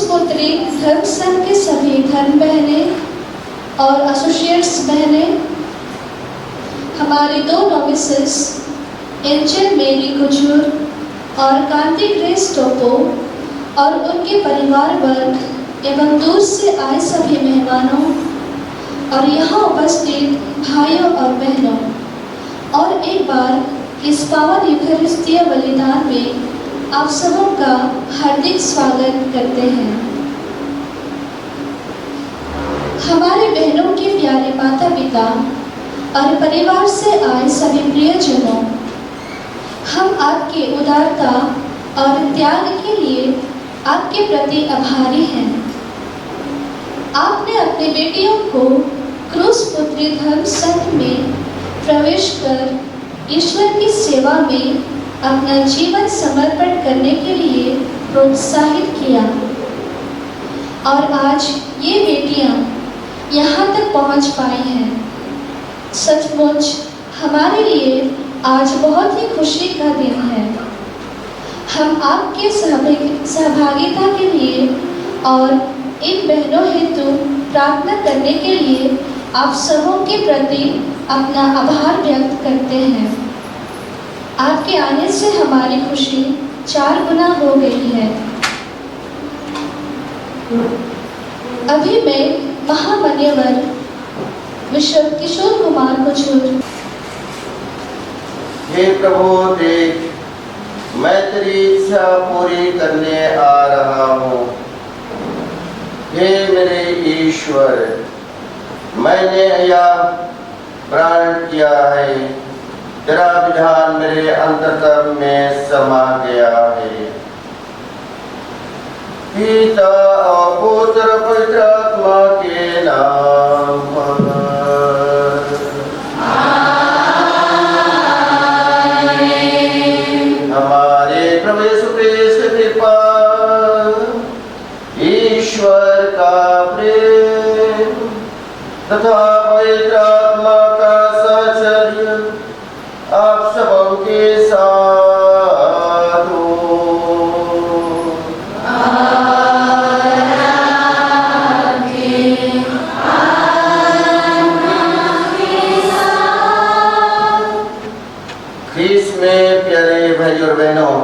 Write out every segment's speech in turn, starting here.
पुत्री धर्म संघ के सभी धर्म बहनें और एसोसिएट्स बहनें, हमारी 2 नोविसेस एंजल मेरी कुजूर और कांति ग्रेस टोपो और उनके परिवार वर्ग एवं दूर से आए सभी मेहमानों और यहाँ उपस्थित भाइयों और बहनों, और एक बार इस पावन यूखरिस्तीय बलिदान में आप सबों का हार्दिक स्वागत करते हैं। हमारे बहनों के प्यारे माता पिता और परिवार से आए सभी प्रियजनों, हम आपके उदारता और त्याग के लिए आपके प्रति आभारी हैं। आपने अपनी बेटियों को क्रूस पुत्री धर्म संघ में प्रवेश कर ईश्वर की सेवा में अपना जीवन समर्पण करने के लिए प्रोत्साहित किया, और आज ये बेटियां यहाँ तक पहुँच पाई हैं। सचमुच हमारे लिए आज बहुत ही खुशी का दिन है। हम आपके सहभागिता के लिए और इन बहनों हेतु प्रार्थना करने के लिए आप सबों के प्रति अपना आभार व्यक्त करते हैं। आपके आने से हमारी खुशी 4 गुना हो गई है। अभी मैं महामान्यवर विश्व किशोर कुमार कुजूर। हे प्रभु देख, मैं तेरी इच्छा पूरी करने आ रहा हूँ। हे मेरे ईश्वर, मैंने यह प्रण किया है, तेरा विधान मेरे अंतर्करण में समा गया है। पिता और पुत्र पवित्र आत्मा के नाम पर हमारे प्रभु यीशु की कृपा, ईश्वर का प्रेम तथा पवित्र आत्मा का साहचर्य आप सबों के साथ हो। ख्रीस्त में प्यारे भाई और बहनों,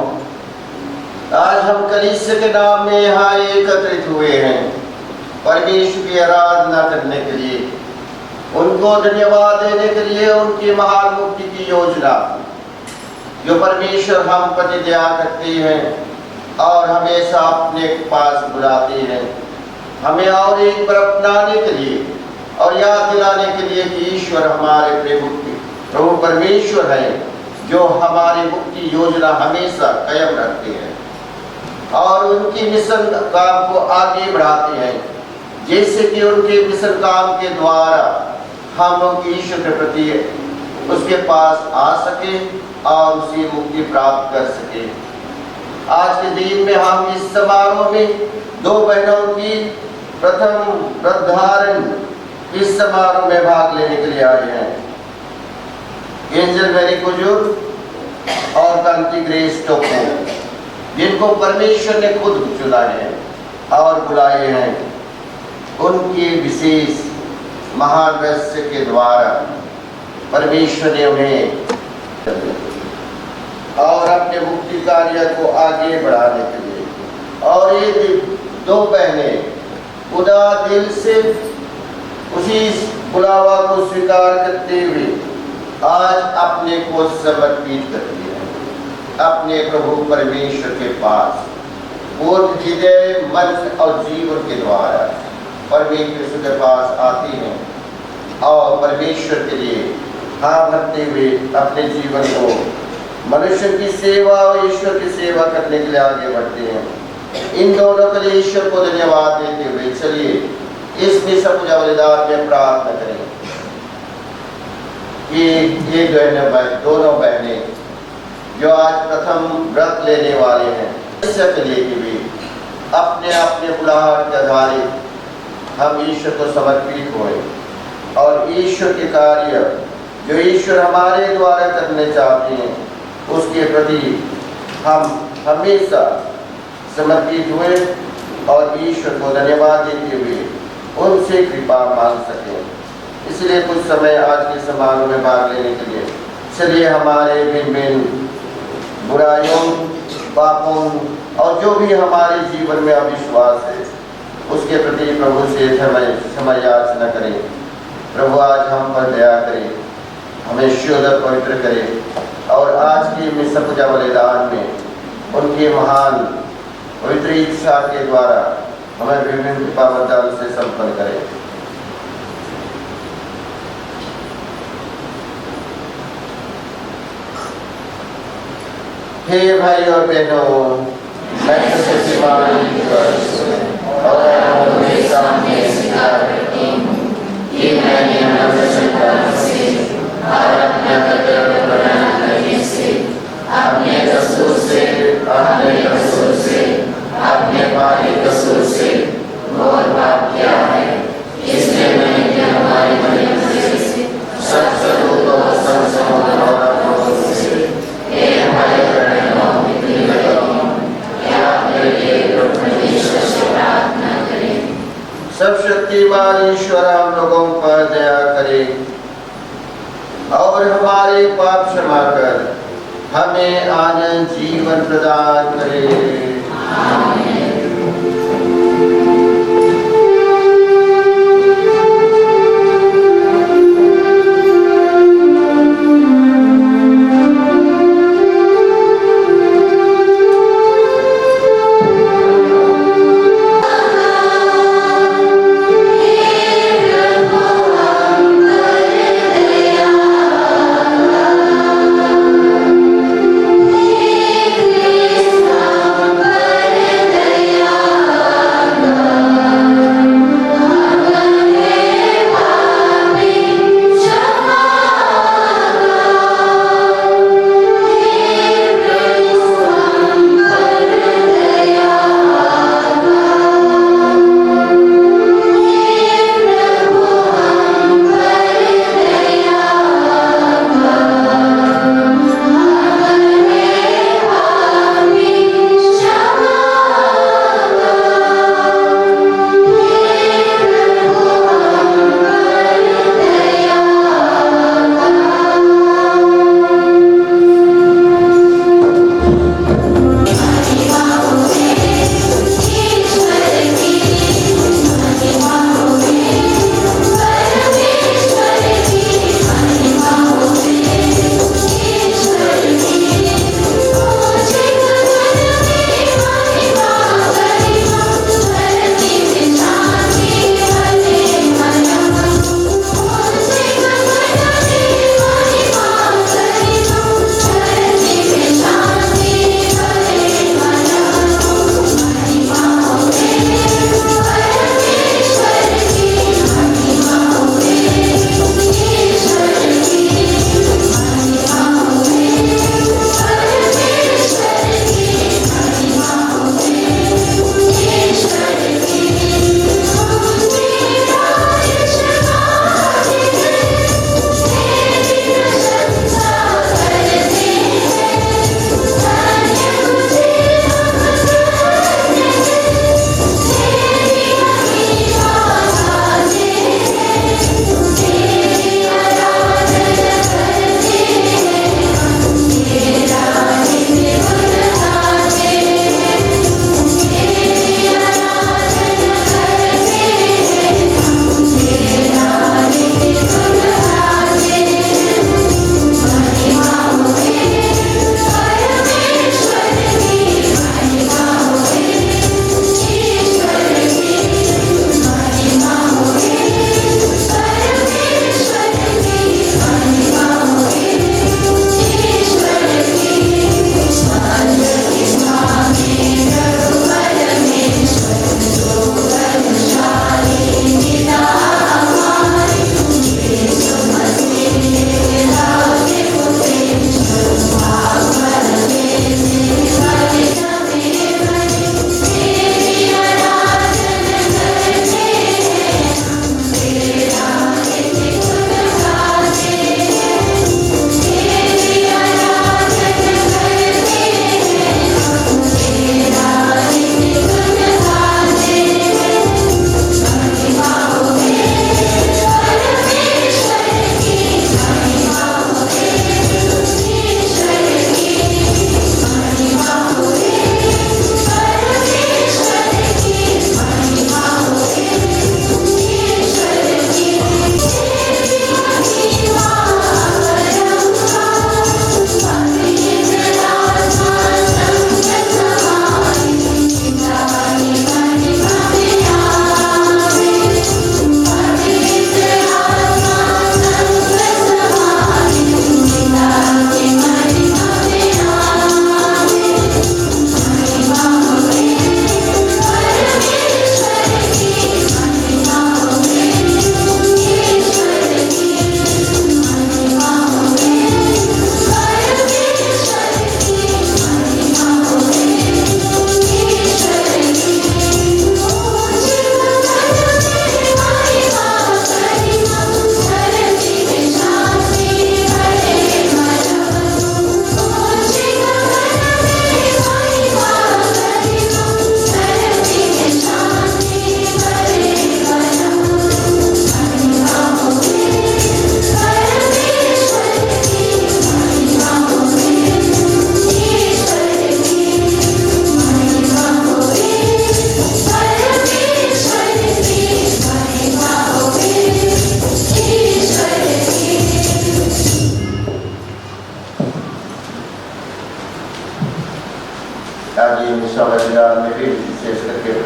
आज हम कलीसिया के नाम में यहाँ एकत्रित हुए हैं परमेश्वर की आराधना करने के लिए, उनको धन्यवाद देने के लिए, उनकी महान मुक्ति की योजना जो परमेश्वर हम प्रति दया करते हैं और हमेशा अपने पास बुलाते हैं, हमें और एक बार अपनाने के लिए और याद दिलाने के लिए कि ईश्वर हमारे प्रभु परमेश्वर है जो हमारी मुक्ति योजना हमेशा कायम रखते हैं और उनकी मिशन काम को आगे बढ़ाते हैं, जैसे कि उनके मिशन काम के द्वारा हम लोग ईश्वर के प्रति उसके पास आ सके और उसी मुक्ति प्राप्त कर सके। आज के दिन में हम इस समारोह में 2 बहनों की प्रथम व्रतधारण इस समारोह में भाग लेने के लिए आए हैं। एंजल मेरी कुजूर और कांति ग्रेस टोपो, जिनको परमेश्वर ने खुद चुना है और बुलाए हैं, उनके विशेष महान रहस्य के द्वारा परमेश्वर ने उन्हें और अपने मुक्ति कार्य को आगे बढ़ाने के लिए, और ये 2 बहनें उदार दिल से उसी बुलावा को स्वीकार करते हुए आज अपने को समर्पित करती है अपने प्रभु परमेश्वर के पास, पूर्ण हृदय, मन और जीवन के द्वारा परमेश्वर के पास आती हैं और परमेश्वर के लिए हाँ भरते हुए अपने जीवन को मनुष्य की सेवा और ईश्वर की सेवा करने के लिए आगे बढ़ते हैं। इन दोनों के लिए ईश्वर को धन्यवाद देते हुए चलिए इस मिशन पूजा बलिदान में प्रार्थना करें कि ये दोनों बहनें जो आज प्रथम व्रत लेने वाले हैं, के लिए कि भी अपने अपने बुलाहट के आधारित हम ईश्वर को समर्पित हुए और ईश्वर के कार्य जो ईश्वर हमारे द्वारा करने चाहते हैं उसके प्रति हम हमेशा समर्पित हुए और ईश्वर को धन्यवाद देते हुए उनसे कृपा मांग सकें। इसलिए कुछ समय आज के समारोह में भाग लेने के लिए चलिए हमारे भिन्न भिन्न बुराइयों, पापों और जो भी हमारे जीवन में अविश्वास है उसके प्रति प्रभु से क्षमा याचना करें। प्रभु आज हम पर दया करें, हमें शुद्ध और पवित्र करें और आज के मिस्र पूजा बलिदान में उनके महान पवित्र इच्छा के द्वारा हमें विभिन्न कृपा वरदान से संपन्न करें। हे भाई और बहनों, मैं सबसे और आपके सामने स्वीकार करती हूँ कि मैंने नम्रता से और अपना कर्तव्य पालन करने से, अपने कसूर से, अपने भारी कसूर से घोर पाप किया है। इसलिए मैंने हमारी बड़ी मर्जी से सब शत्रुओं को संसमों और अपनों से हे भाई और बहनों, विनती करता हूँ कि आप मेरे लिए परमेश्वर से प्रार्थना करें। सब शक्तिमान ईश्वर हम लोगों पर दया करे और हमारे पाप क्षमा कर हमें आनंद जीवन प्रदान करे। आमीन। Amen.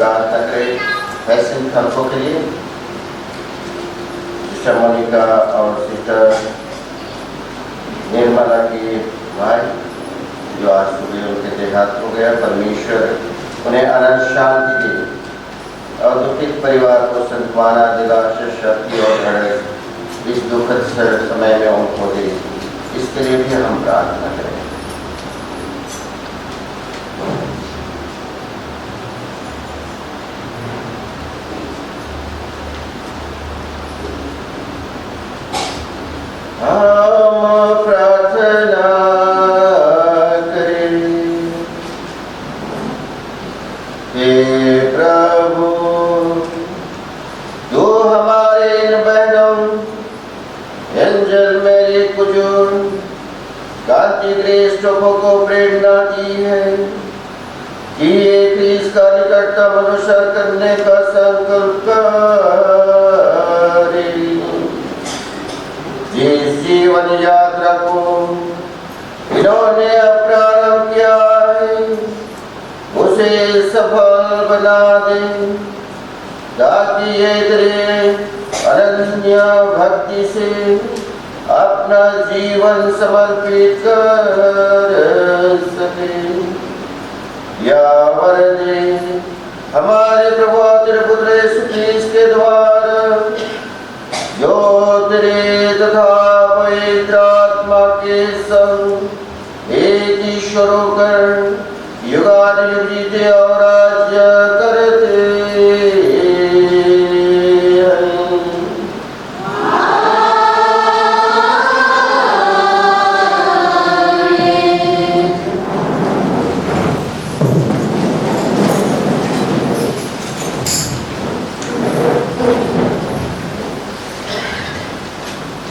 प्रार्थना करें फैशन खर्चों के लिए। सिस्टर मोनिका और सिस्टर निर्मला की भाई जो आज सुबह उनके देहांत हो गया, परमेश्वर उन्हें अनंत शांति दे और दुखित परिवार को सांत्वना दिला, शक्ति और धैर्य इस दुखद समय में उनको दे, इसके लिए भी हम प्रार्थना करें। हम प्रार्थना करें। हे प्रभु, जो हमारे इन बहनों एंजल मेरी कुजूर कांति ग्रेस्टों को प्रेरणा दी है कि ये क्रीस का निकटतम अनुसरण करने का संकल्प करें। जिस जीवन यात्रा को इन्होंने प्रारंभ किया है उसे सफल बना दे, ताकि ये तेरे अनन्य भक्ति से अपना जीवन समर्पित कर सके। या वर दे हमारे प्रभु तेरे पुत्र यीशु मसीह के द्वारा, जो तेरे तथा पवित्र आत्मा के संग एक ईश्वर होकर युगानुयुग जीते और राज्य करते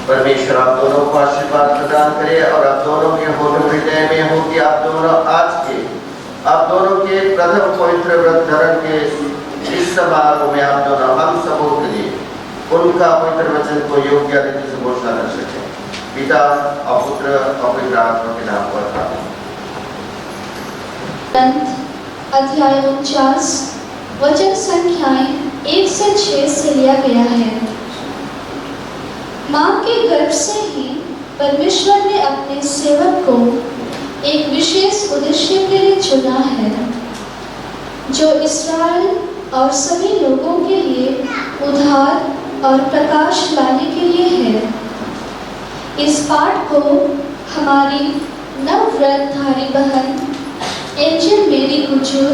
परमेश्वर आप दोनों को आशीर्वाद प्रदान करे और आप दोनों के होठों हृदय में हो कि आप दोनों आप दोनों के प्रथम पवित्र व्रत धरण के इस समारोह में आप दोनों हम सबों के लिए उनका पवित्र वचन को योग्य रीति से घोषणा कर सके। पिता और पुत्र और पवित्र आत्मा के नाम पर आमीन। अध्याय 49 वचन संख्याएं 1 से 6 से लिया गया है। मां के गर्भ से ही परमेश्वर ने अपने सेवक को एक विशेष उद्देश्य के लिए चुना है, जो इस्राएल और सभी लोगों के लिए उद्धार और प्रकाश लाने के लिए है। इस पाठ को हमारी नवव्रतधारी बहन एंजल मेरी कुजूर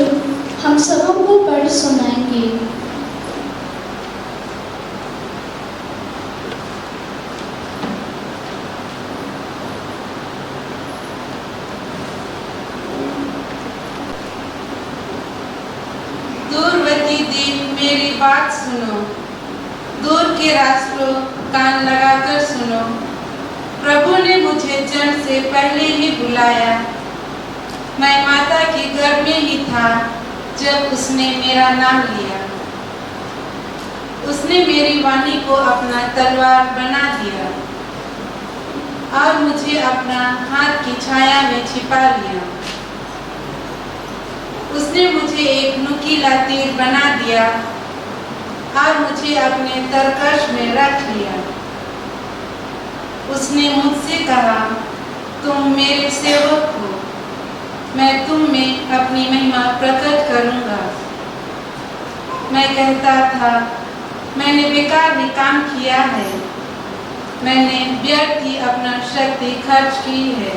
हम सबों को पढ़ सुनाएंगे। मेरी बात सुनो, दूर के राष्ट्रों कान लगाकर सुनो। प्रभु ने मुझे जन्म से पहले ही बुलाया, मैं माता के गर्भ में ही था जब उसने मेरा नाम लिया। उसने मेरी वाणी को अपना तलवार बना दिया और मुझे अपना हाथ की छाया में छिपा लिया। उसने मुझे एक नुकीला तीर बना दिया और मुझे अपने तरकश में रख लिया। उसने मुझसे कहा, तुम मेरे सेवक हो, मैं तुम में अपनी महिमा प्रकट करूंगा। मैं कहता था, मैंने बेकार ही काम किया है, मैंने व्यर्थ ही अपना शक्ति खर्च की है।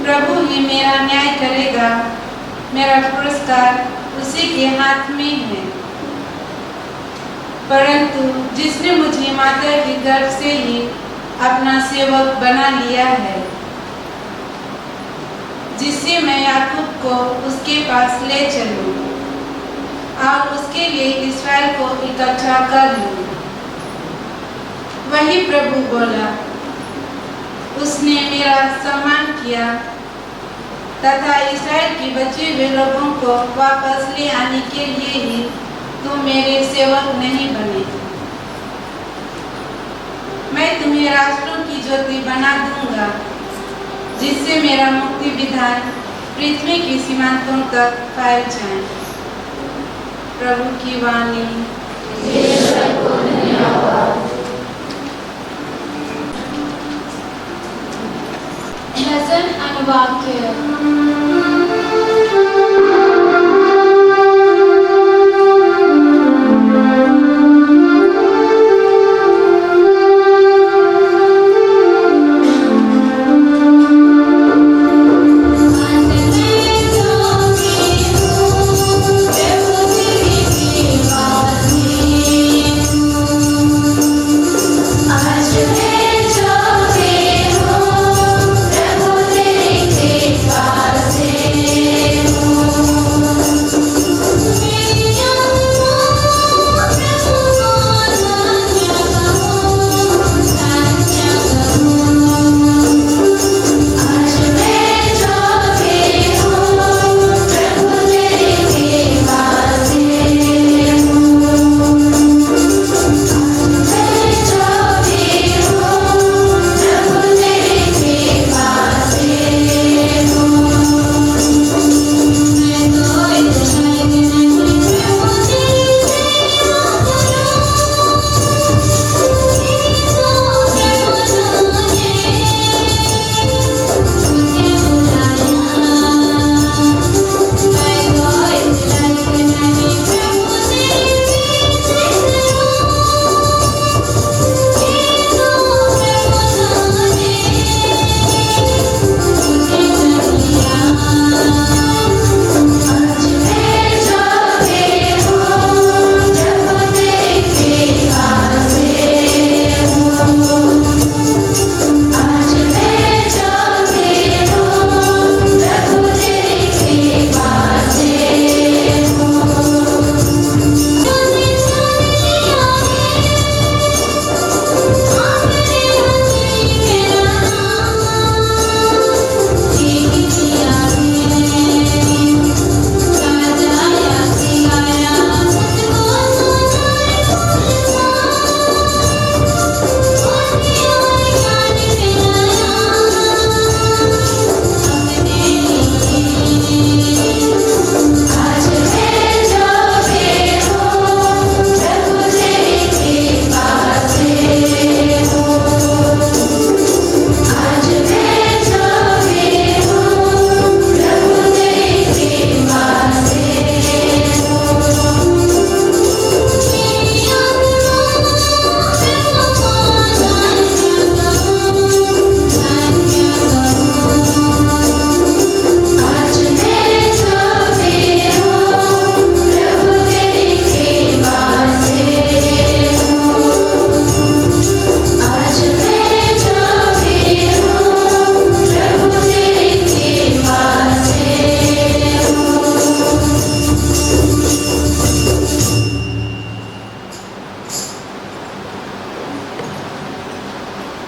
प्रभु ही मेरा न्याय करेगा, मेरा पुरस्कार उसी के हाथ में है। परंतु जिसने मुझे माता के गर्भ से ही अपना सेवक बना लिया है, जिससे मैं याकूब को उसके पास ले चलूं और उसके लिए इस्राएल को इकट्ठा कर लूं, वही प्रभु बोला। उसने मेरा सम्मान किया तथा इस्राएल के बचे हुए लोगों को वापस ले आने के लिए ही तुम मेरे सेवक नहीं बने। मैं तुम्हें राष्ट्रों की ज्योति बना दूंगा, जिससे मेरा मुक्ति विधान पृथ्वी के सीमांतों तक फैल जाए। प्रभु की वाणी। भजन अनुवाक्य।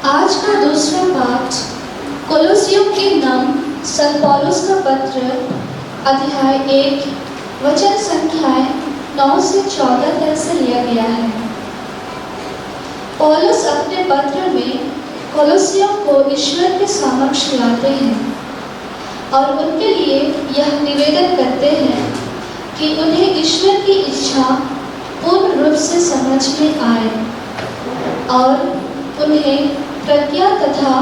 आज का दूसरा पाठ कोलोसियों के नाम संत पौलुस का पत्र अध्याय 1 वचन संख्याएं 9 से 14 तक से लिया गया है। पौलुस अपने पत्र में कोलोसियों को ईश्वर के समक्ष लाते हैं और उनके लिए यह निवेदन करते हैं कि उन्हें ईश्वर की इच्छा पूर्ण रूप से समझ में आए और उन्हें प्रज्ञा तथा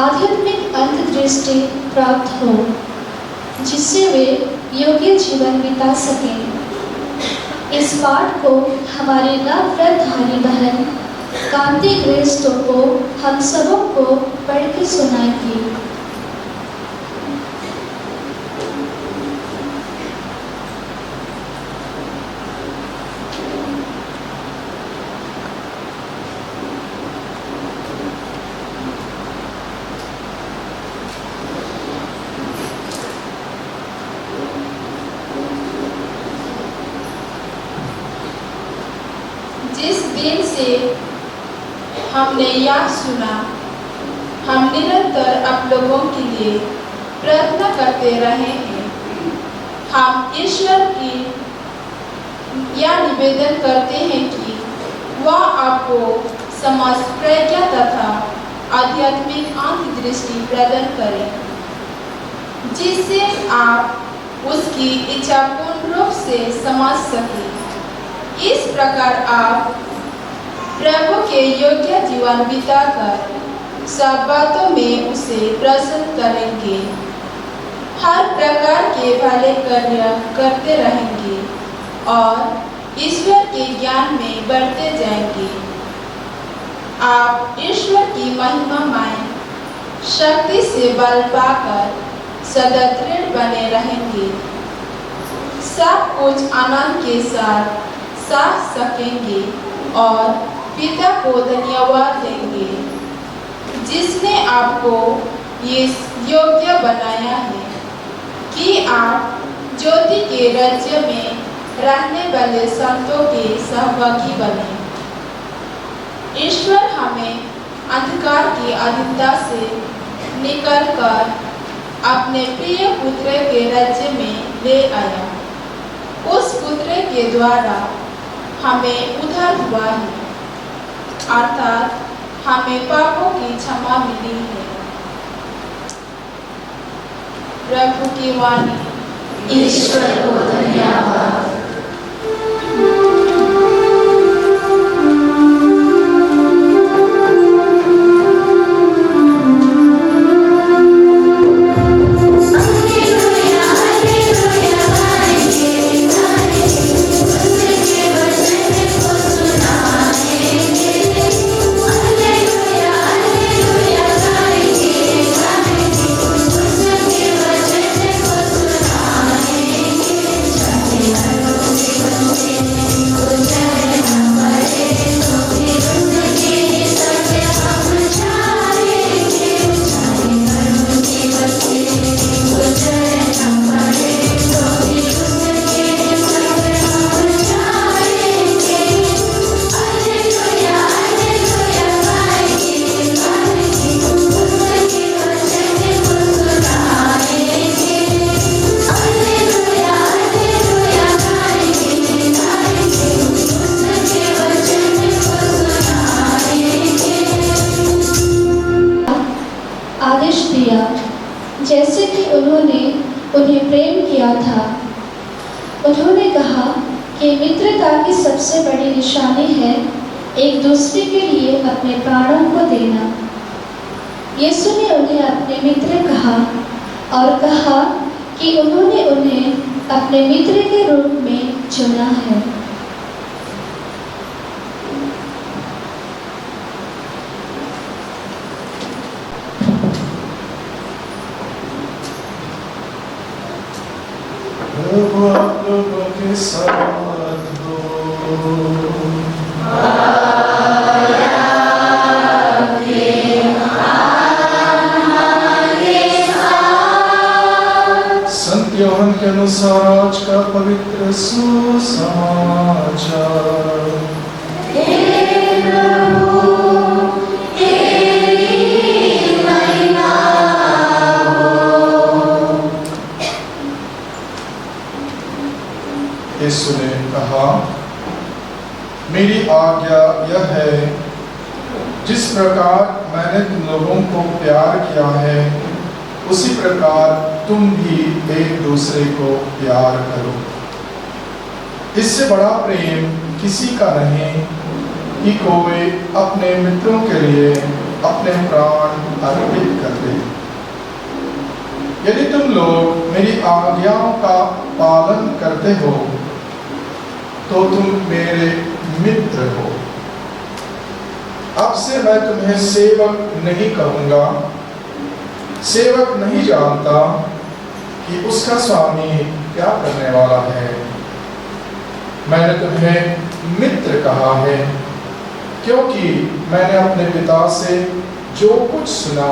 आध्यात्मिक अंतर्दृष्टि प्राप्त हो, जिससे वे योग्य जीवन बिता सकें। इस पाठ को हमारी नवव्रतधारी बहन कांति ग्रेस्टो को हम सबों को पढ़ के सुनाएगी। जिस दिन से हमने यह सुना, हम निरंतर आप लोगों के लिए प्रार्थना करते रहे हैं। हम ईश्वर की यह निवेदन करते हैं कि वह आपको समस्त प्रज्ञा तथा आध्यात्मिक अंतर्दृष्टि प्रदान करें, जिससे आप उसकी इच्छा पूर्ण रूप से समझ सके। इस प्रकार आप प्रभु के योग्य जीवन बिताकर सब बातों में उसे प्रसन्न करेंगे, हर प्रकार के भले कार्य करते रहेंगे और ईश्वर के ज्ञान में बढ़ते जाएंगे। आप ईश्वर की महिमामय शक्ति से बल पाकर सदा दृढ़ बने रहेंगे, सब कुछ आनंद के साथ साथ सकेंगे और पिता को धन्यवाद देंगे जिसने आपको ये योग्य बनाया है कि आप ज्योति के राज्य में रहने वाले संतों के सहभागी बने। ईश्वर हमें अंधकार की अधीनता से निकलकर अपने प्रिय पुत्र के राज्य में ले आया। उस पुत्र के द्वारा हमें उद्धार हुआ है, अर्थात हमें पापों की क्षमा मिली है। प्रभु की वाणी। ईश्वर को धन्यवाद। जैसे कि उन्होंने उन्हें प्रेम किया था। उन्होंने कहा कि मित्रता की सबसे बड़ी निशानी है एक दूसरे के लिए अपने प्राणों को देना। यीशु ने उन्हें अपने मित्र कहा और कहा कि उन्होंने उन्हें अपने मित्र के रूप में चुना है। प्रभु आप लोगों के साथ हो। संत यूहन्ना के अनुसार आज का पवित्र सुसमाचार। यीशु ने कहा, मेरी आज्ञा यह है, जिस प्रकार मैंने तुम लोगों को प्यार किया है उसी प्रकार तुम भी एक दूसरे को प्यार करो। इससे बड़ा प्रेम किसी का नहीं कि कोई अपने मित्रों के लिए अपने प्राण अर्पित कर दे। यदि तुम लोग मेरी आज्ञाओं का पालन करते हो तो तुम मेरे मित्र हो। अब से मैं तुम्हें सेवक नहीं कहूंगा, सेवक नहीं जानता कि उसका स्वामी क्या करने वाला है। मैंने तुम्हें मित्र कहा है, क्योंकि मैंने अपने पिता से जो कुछ सुना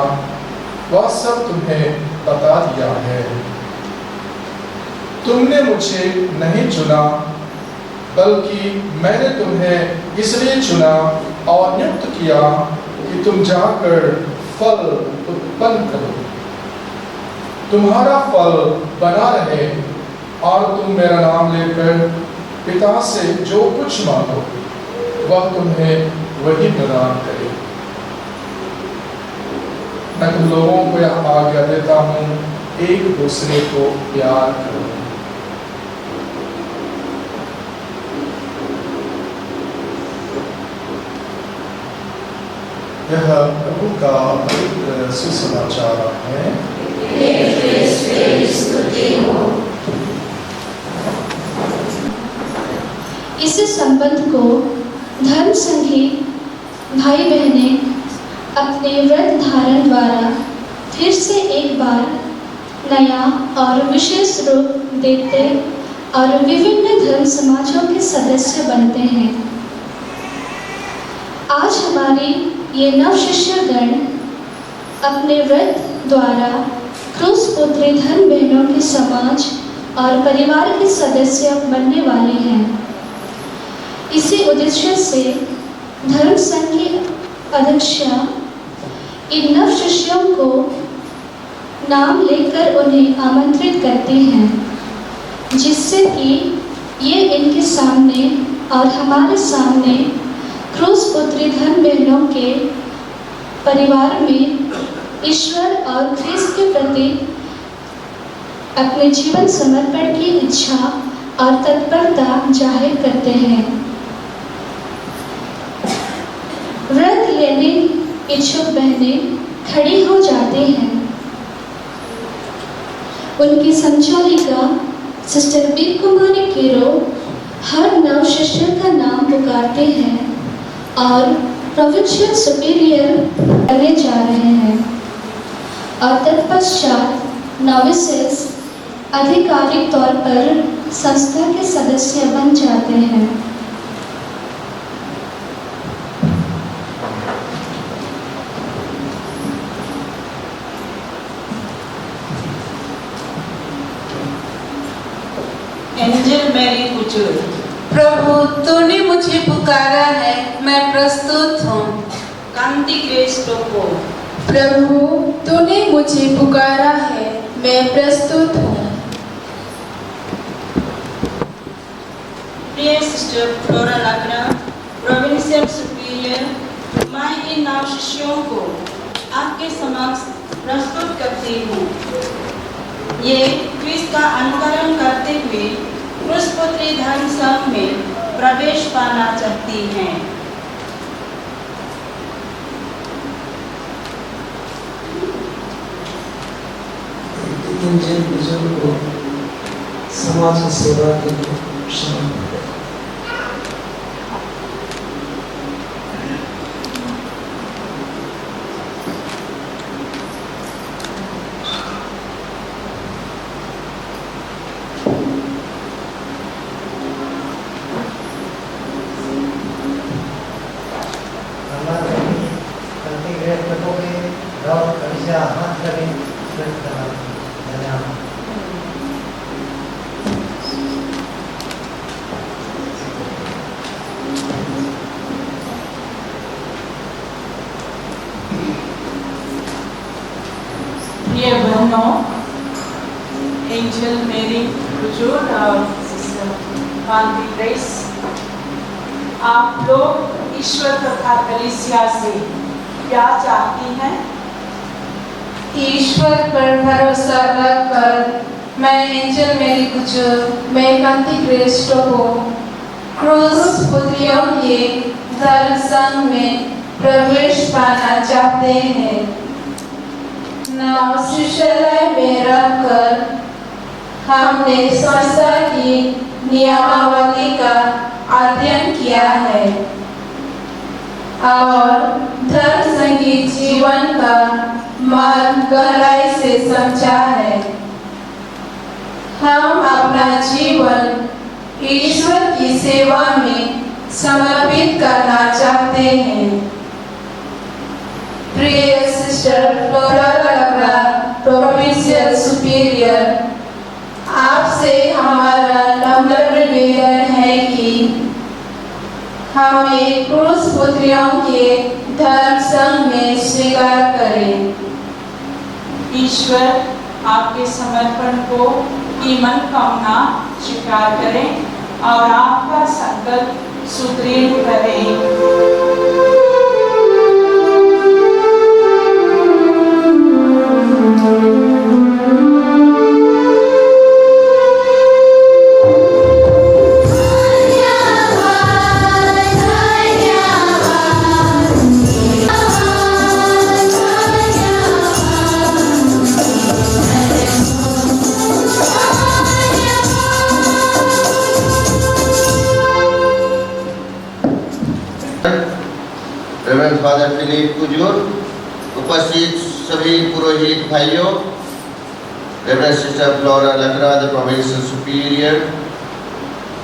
वह सब तुम्हें बता दिया है। तुमने मुझे नहीं चुना, बल्कि मैंने तुम्हें इसलिए चुना और नियुक्त किया कि तुम जाकर फल उत्पन्न करो, तुम्हारा फल बना रहे और तुम मेरा नाम लेकर पिता से जो कुछ मांगो वह तुम्हें वही प्रदान करे। मैं तुम लोगों को यह आज्ञा देता हूँ, एक दूसरे को प्यार करो। यह प्रभु का पवित्र सुसमाचार है। इस संबंध को धर्म संघी भाई बहनें अपने व्रत धारण द्वारा फिर से एक बार नया और विशेष रूप देते और विभिन्न धर्म समाजों के सदस्य बनते हैं। आज हमारी ये नव शिष्यगण अपने व्रत द्वारा क्रूस पुत्री धर्म बहनों के समाज और परिवार के सदस्य बनने वाली हैं। इसी उद्देश्य से धर्म संघ की अध्यक्षा इन नव शिष्यों को नाम लेकर उन्हें आमंत्रित करते हैं, जिससे कि ये इनके सामने और हमारे सामने क्रूस पुत्री धर्म बहनों के परिवार में ईश्वर और ख्रिस्त के प्रति अपने जीवन समर्पण की इच्छा और तत्परता जाहिर करते हैं। व्रत लेने इच्छुक बहनें खड़ी हो जाती हैं। उनकी संचालिका सिस्टर वीर कुमारी केरो हर नव शिष्य का नाम पुकारते हैं और प्रोविंशियल सुपीरियर करने जा रहे हैं और तत्पश्चात नोविसेस आधिकारिक तौर पर संस्था के सदस्य बन जाते हैं। एंजल मैरी कुचुर, प्रभु तूने मुझे पुकारा है, मैं प्रस्तुत हूँ। कांति ग्रेस टोको, प्रभु तूने मुझे पुकारा है, मैं प्रस्तुत हूँ। प्रिय सिस्टर फ्लोरा लाग्रा, प्रोविंशियल सुपीरियर, मैं इन नव शिष्यों को आपके समक्ष प्रस्तुत करती हूँ। ये क्रिस्त का अनुकरण करते हुए क्रूस पुत्री धर्म संघ में प्रवेश पाना चाहती हैं। इन जिन बुजुर्ग को समाज की सेवा के लिए समर्पित करें। प्रिय बहनों, एंजल मेरी कुचुर और सिस्टर कांति ग्रेस, आप लोग ईश्वर तथा कलीसिया से क्या चाहती हैं? ईश्वर पर भरोसा रखकर मैं एंजल मेरी कुचुर, मैं कांति ग्रेस टोको क्रूस पुत्रियों के धर्म संघ में प्रवेश पाना चाहते हैं। नव शिष्यालय में रहकर हमने संस्था की नियमावली का अध्ययन किया है और धर्म संघी जीवन का मार्ग गहराई से समझा है। हम अपना जीवन ईश्वर की सेवा में समर्पित करना चाहते हैं। प्रिय सिस्टर फ्लोरा लाग्रा, प्रोविंशियल सुपीरियर, आपसे हमारा नम्र निवेदन है कि हमें क्रूस पुत्रियों के धर्म संघ में स्वीकार करें। ईश्वर आपके समर्पण को की मनोकामना स्वीकार करें और आपका संकल्प सुदृढ़ करें। धन्यवाद, धन्यवाद। रेवरेंड फादर फिलिप कुजूर, उपस्थित सभी पुरोहित भाइयों, reverend sister Flora Lakra, the provincial superior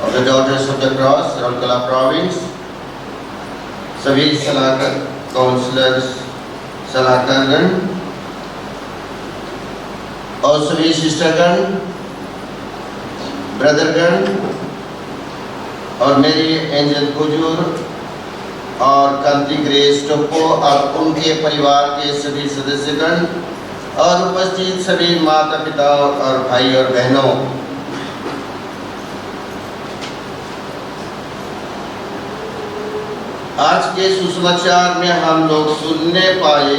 of the daughters of the cross, Rourkela province, सभी सलाहकार काउंसलर्स, सलाहकारगण और सभी सिस्टरगण, ब्रदरगण और मेरी एंजल कुजूर और कांति ग्रेस टोप्पो और उनके परिवार के सभी सदस्यगण और उपस्थित सभी माता पिता और भाई और बहनों, आज के सुसमाचार में हम लोग सुनने पाए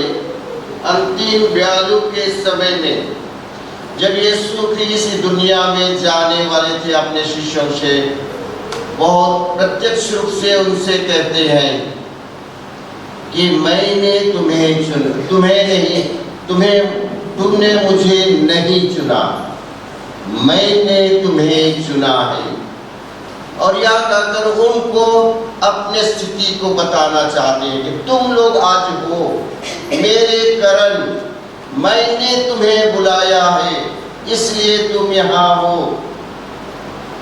अंतिम व्यालु के समय में जब यीशु ख्रीस्त दुनिया में जाने वाले थे, अपने शिष्यों से बहुत प्रत्यक्ष रूप से उनसे कहते हैं कि मैंने तुमने मुझे नहीं चुना, मैंने तुम्हें चुना है। और यहाँ कहकर उनको अपने स्थिति को बताना चाहते हैं कि तुम लोग आज हो मेरे कारण, मैंने तुम्हें बुलाया है इसलिए तुम यहाँ हो।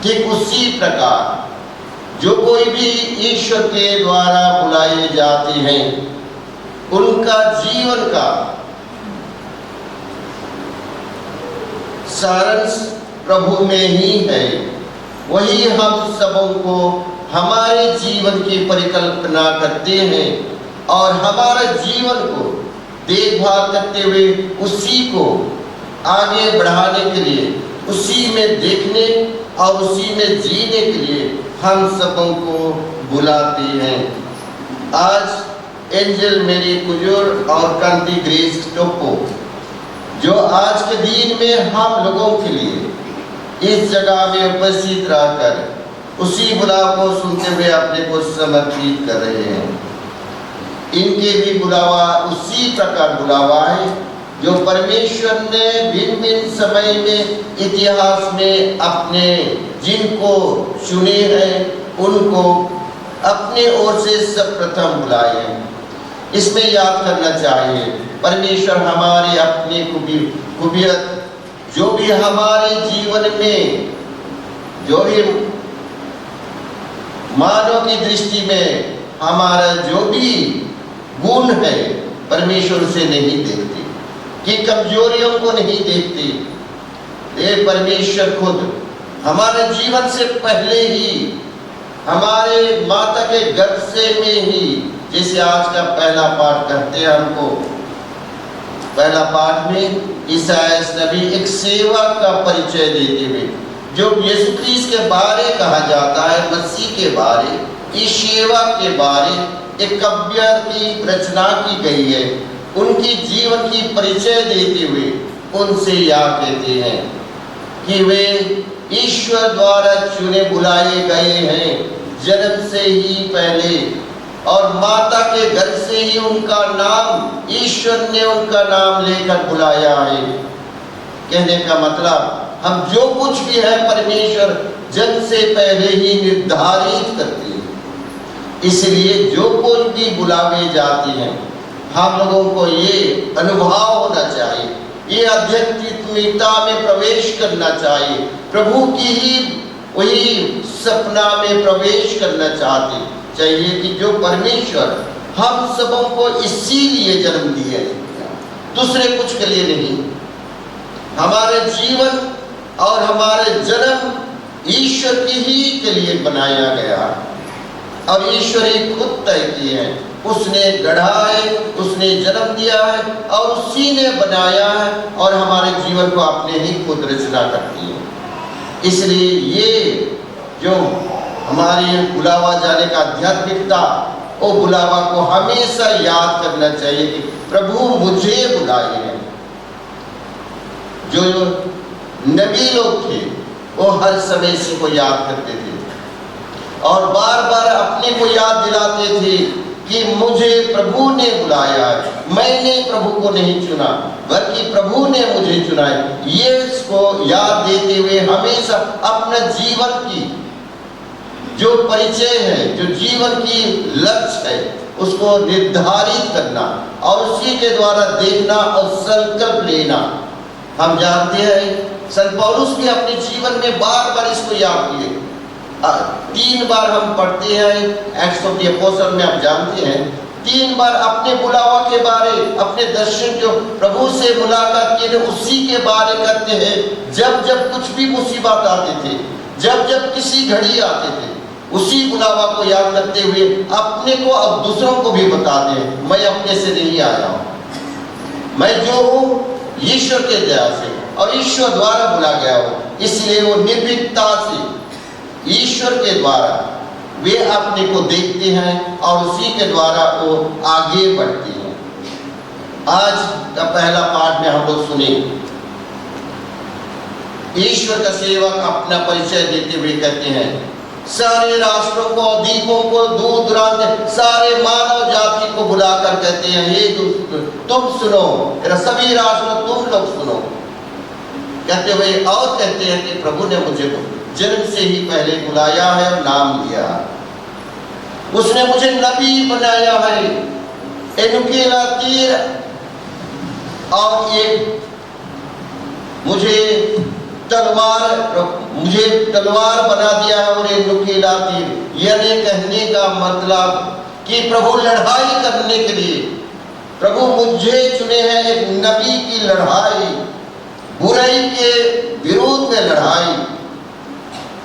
ठीक उसी प्रकार जो कोई भी ईश्वर के द्वारा बुलाए जाते हैं उनका जीवन का सारांश प्रभु में ही है। वही हम सबों को हमारे जीवन की परिकल्पना करते हैं और हमारे जीवन को देखभाल करते हुए उसी को आगे बढ़ाने के लिए, उसी में देखने और उसी में जीने के लिए हम सबों को बुलाते हैं। आज एंजल मेरी कुजूर और कांति ग्रेस टोप्पो जो आज के दिन में हम लोगों के लिए इस जगह में उपस्थित रहकर उसी बुलाव को सुनते हुए अपने को समर्पित कर रहे हैं, इनके भी बुलावा उसी प्रकार बुलावा है जो परमेश्वर ने भिन्न भिन्न समय में इतिहास में अपने जिनको चुने हैं उनको अपने ओर से सर्वप्रथम बुलाए हैं। इसमें याद करना चाहिए परमेश्वर हमारी अपनी खूबियत जो भी हमारे जीवन में जो भी मानव की दृष्टि में हमारा जो भी गुण है परमेश्वर उसे नहीं देखते, कि कमजोरियों को नहीं देखते। ये परमेश्वर खुद हमारे जीवन से पहले ही हमारे माता के गर्भ से में ही, जैसे आज का पहला पाठ करते हैं हमको, पहला पाठ में ईसाया नबी एक सेवा का परिचय देते हुए जो यीशु ख्रीस्त के बारे कहा जाता है, मसीह के बारे, इस सेवा के बारे एक काव्य की रचना की गई है। उनकी जीवन की परिचय देते हुए उनसे यह कहते हैं कि वे ईश्वर द्वारा चुने बुलाए गए हैं जन्म से ही पहले, और माता के घर से ही उनका नाम ईश्वर ने उनका नाम लेकर बुलाया है। कहने का मतलब हम जो कुछ भी है परमेश्वर जन्म से पहले ही निर्धारित करते हैं, इसलिए जो कुछ भी बुलावे जाते हैं हम लोगों को ये अनुभव होना चाहिए, ये आध्यात्मिकता में प्रवेश करना चाहिए, प्रभु की ही वही सपना में प्रवेश करना चाहते चाहिए कि जो परमेश्वर हम सबों को इसीलिए जन्म दिए, दूसरे कुछ के लिए नहीं। हमारे जीवन और हमारे जन्म ईश्वर की ही के लिए बनाया गया और ईश्वर ही खुद तय किए हैं, उसने गढ़ा है, उसने जन्म दिया है और उसी ने बनाया है और हमारे जीवन को अपने ही खुद रचना करती है। इसलिए ये जो हमारी बुलावा जाने का आध्यात्मिकता, वो बुलावा को हमेशा याद करना चाहिए कि प्रभु मुझे बुलाए हैं। जो नबी लोग थे वो हर समय इसी को याद करते थे और बार बार अपने को याद दिलाते थे कि मुझे प्रभु ने बुलाया है, मैंने प्रभु को नहीं चुना बल्कि प्रभु ने मुझे चुना है। ये इसको याद देते हुए हमेशा अपना जीवन की जो परिचय है, जो जीवन की लक्ष्य है, उसको निर्धारित करना और उसी के द्वारा देखना और संकल्प लेना। हम जानते हैं संत पौलुस ने अपने जीवन में बार बार इसको याद किए। 3 बार हम पढ़ते हैं एक्ट्स ऑफ द अपोस्टल में, आप जानते हैं 3 बार अपने बुलावा के बारे, अपने दर्शन जो प्रभु से मुलाकात किए उसी के बारे करते हैं। जब जब कुछ भी मुसीबत आते थे, जब जब किसी घड़ी आते थे, उसी बुलावा को याद करते हुए अपने को अब दूसरों को भी बताते हैं, मैं अपने से नहीं आया हूँ, मैं जो हूँ ईश्वर के दया से और ईश्वर द्वारा बुला गया हूँ। इसलिए वो निर्भीकता से ईश्वर के द्वारा वे अपने को देखते हैं और उसी के द्वारा वो आगे बढ़ते हैं। आज का पहला पाठ में हम लोग सुने, ईश्वर का सेवक अपना परिचय देते हुए कहते हैं, सारे राष्ट्रों को, द्वीपों को, दूर दराज सारे मानव जाति को बुलाकर कहते हैं, हे तुम सुनो, मेरा सभी राष्ट्रों तुम लोग सुनो। कहते हुए और कहते हैं कि प्रभु ने मुझे जन्म से ही पहले बुलाया है और नाम दिया, उसने मुझे नबी बनाया है, नुकीला तीर और एक मुझे तलवार बना दिया है और एक नुकीला तीर। यानी कहने का मतलब कि प्रभु लड़ाई करने के लिए प्रभु मुझे चुने हैं, एक नबी की लड़ाई, बुराई के विरोध में लड़ाई।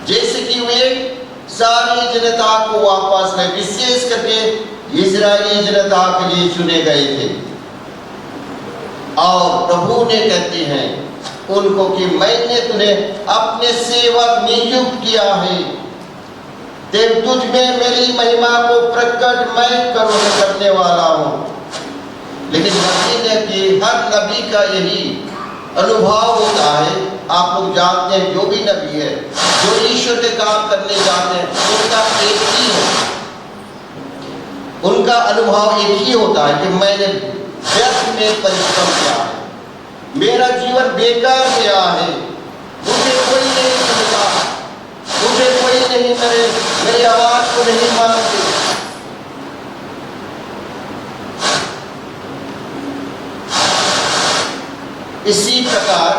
जैसे कि वे सारी जनता को वापस में, विशेष करके इजरायली जनता के लिए चुने गए थे। और प्रभु ने कहते हैं उनको कि मैंने तुम्हें अपने सेवक नियुक्त किया है, तुझ में मेरी महिमा को प्रकट मैं करने वाला हूं। लेकिन नबी ने कि हर नबी का यही अनुभव होता है। आप लोग जानते हैं जो भी नबी है, जो ईश्वर के काम करने जाते हैं, उनका एक ही है, उनका अनुभव एक ही होता है कि मैंने व्यर्थ में परिश्रम किया है, मेरा जीवन बेकार गया है, मुझे कोई नहीं सुनता, मुझे कोई नहीं मेरी आवाज को नहीं मानते। इसी प्रकार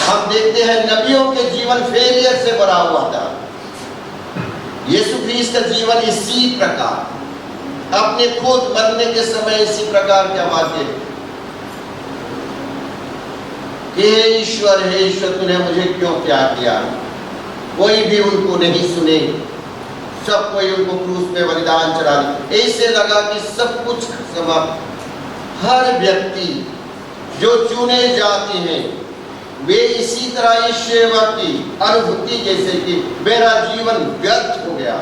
हम देखते हैं नबियों के जीवन फेलियर से भरा हुआ था। यीशु ख्रीस्त का जीवन इसी प्रकार, अपने खुद मरने के समय इसी प्रकार के वाक्य, हे ईश्वर तूने मुझे क्यों त्याग किया। कोई भी उनको नहीं सुने, सब कोई उनको क्रूस पे बलिदान चढ़ा दिया। ऐसे लगा कि सब कुछ समाप्त। हर व्यक्ति जो चुने जाते हैं वे इसी तरह इस सेवा की अनुभूति, जैसे कि मेरा जीवन व्यर्थ हो गया,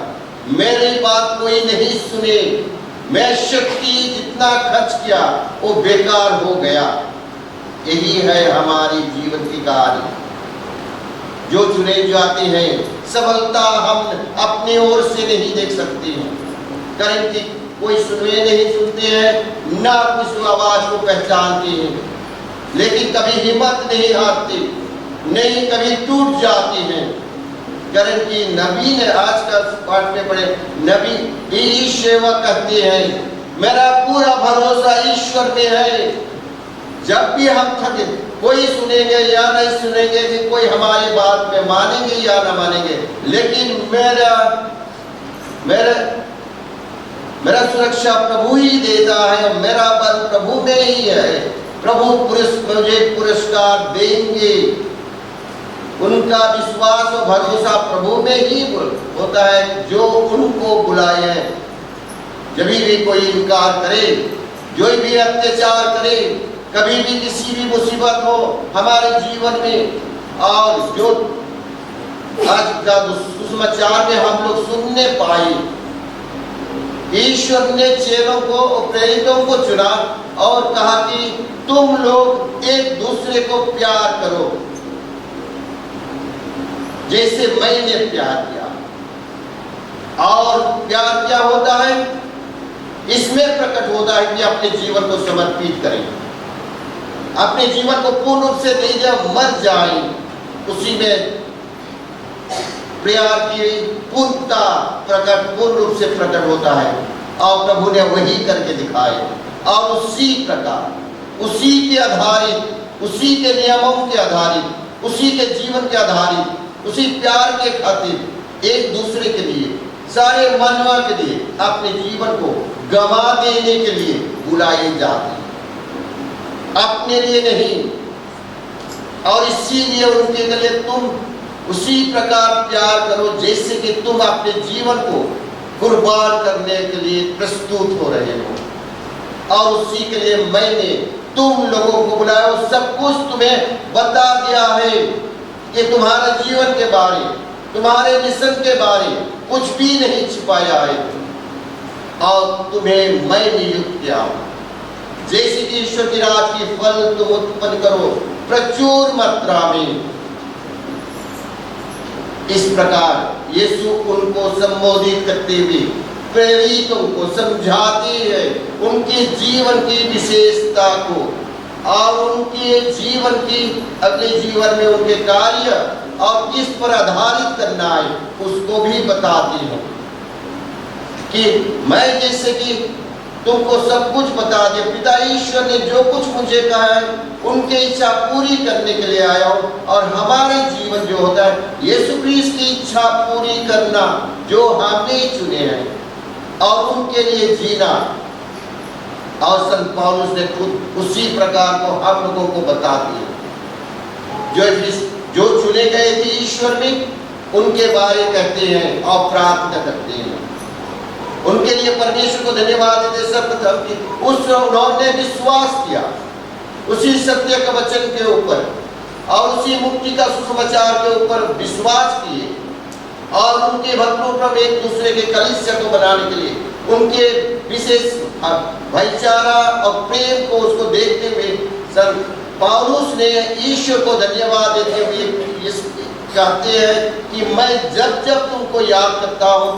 मेरी बात कोई नहीं सुने, मैं शक्ति जितना खर्च किया वो बेकार हो गया। यही है हमारी जीवन की कहानी। जो चुने जाते हैं सफलता हम अपनी ओर से नहीं देख सकते हैं, कारण कि कोई सुनवे नहीं सुनते हैं, ना कुछ आवाज को पहचानते हैं, लेकिन कभी हिम्मत नहीं हारते, नहीं कभी टूट जाते हैं। कारण कि नबी ने आज का पाठ में पढ़े, नबी यही सेवा कहते हैं, मेरा पूरा भरोसा ईश्वर में है। जब भी हम थके, कोई सुनेंगे या नहीं सुनेंगे, कि कोई हमारी बात में मानेंगे या ना मानेंगे, लेकिन मेरा सुरक्षा प्रभु ही देता है, मेरा बल प्रभु में ही है। प्रभु मुझे पुरस्कार देंगे। उनका विश्वास और भरोसा प्रभु में ही होता है जो उनको बुलाए। जब भी कोई इनकार करे, जो भी अत्याचार करे, कभी भी किसी भी मुसीबत हो हमारे जीवन में, और जो आज का सुसमाचार में हम लोग सुनने पाए, ईश्वर ने चेलों को, प्रेरितों को चुना और कहा कि तुम लोग एक दूसरे को प्यार करो जैसे मैंने प्यार किया। और प्यार क्या होता है? इसमें प्रकट होता है कि अपने जीवन को समर्पित करें, अपने जीवन को पूर्ण रूप से दे जाए, मर जाए, उसी में प्यार की पूर्ण रूप से प्रकट होता है। और प्रभु ने वही करके दिखाए। और उसी प्रकार, उसी के आधारित, उसी के नियमों के आधारित, उसी के जीवन के आधारित, उसी प्यार के खातिर एक दूसरे के लिए, सारे मानव के लिए अपने जीवन को गंवा देने के लिए बुलाए जाते हैं, अपने लिए नहीं। और इसीलिए उनके लिए तुम उसी प्रकार प्यार करो जैसे कि तुम अपने जीवन को कुर्बान करने के लिए प्रस्तुत हो रहे हो। और उसी के लिए मैंने तुम लोगों को बुलाया, सब कुछ तुम्हें बता दिया है कि तुम्हारे जीवन के बारे, तुम्हारे मिशन के बारे कुछ भी नहीं छिपाया है। और तुम्हें मैं नियुक्त किया हूं जैसे कि ईश्वर की राज की फल तुम उत्पन्न करो प्रचुर मात्रा में। इस प्रकार यीशु उनको संबोधित करते हुए प्रेरितों को समझाते हैं उनके जीवन की विशेषता को, और उनके जीवन की अगले जीवन में उनके कार्य और किस पर आधारित करना है उसको भी बताते हैं। कि मैं जैसे कि तुमको सब कुछ बता दिया, पिता ईश्वर ने जो कुछ मुझे कहा है उनकी इच्छा पूरी करने के लिए आया हूं। और हमारे जीवन जो होता है यीशु क्रिस्त की इच्छा पूरी करना जो हमने चुने हैं और उनके लिए जीना। और संत पौलुस ने खुद उसी प्रकार को हम लोगों को बता दिया। जो चुने गए थे ईश्वर में उनके बारे कहते हैं और प्रार्थना करते हैं, उनके लिए परमेश्वर को धन्यवाद देते सर्वप्रथम कि उन्होंने विश्वास किया उसी सत्य के वचन के ऊपर और उसी मुक्ति का सुसमाचार के ऊपर विश्वास किए। और उनके भक्तों पर एक दूसरे के कलीसिया को बनाने के लिए उनके विशेष भाईचारा और प्रेम को उसको देखते हुए संत पौलुस ने ईश्वर को धन्यवाद देते हुए कहते हैं कि मैं जब जब तुमको याद करता हूं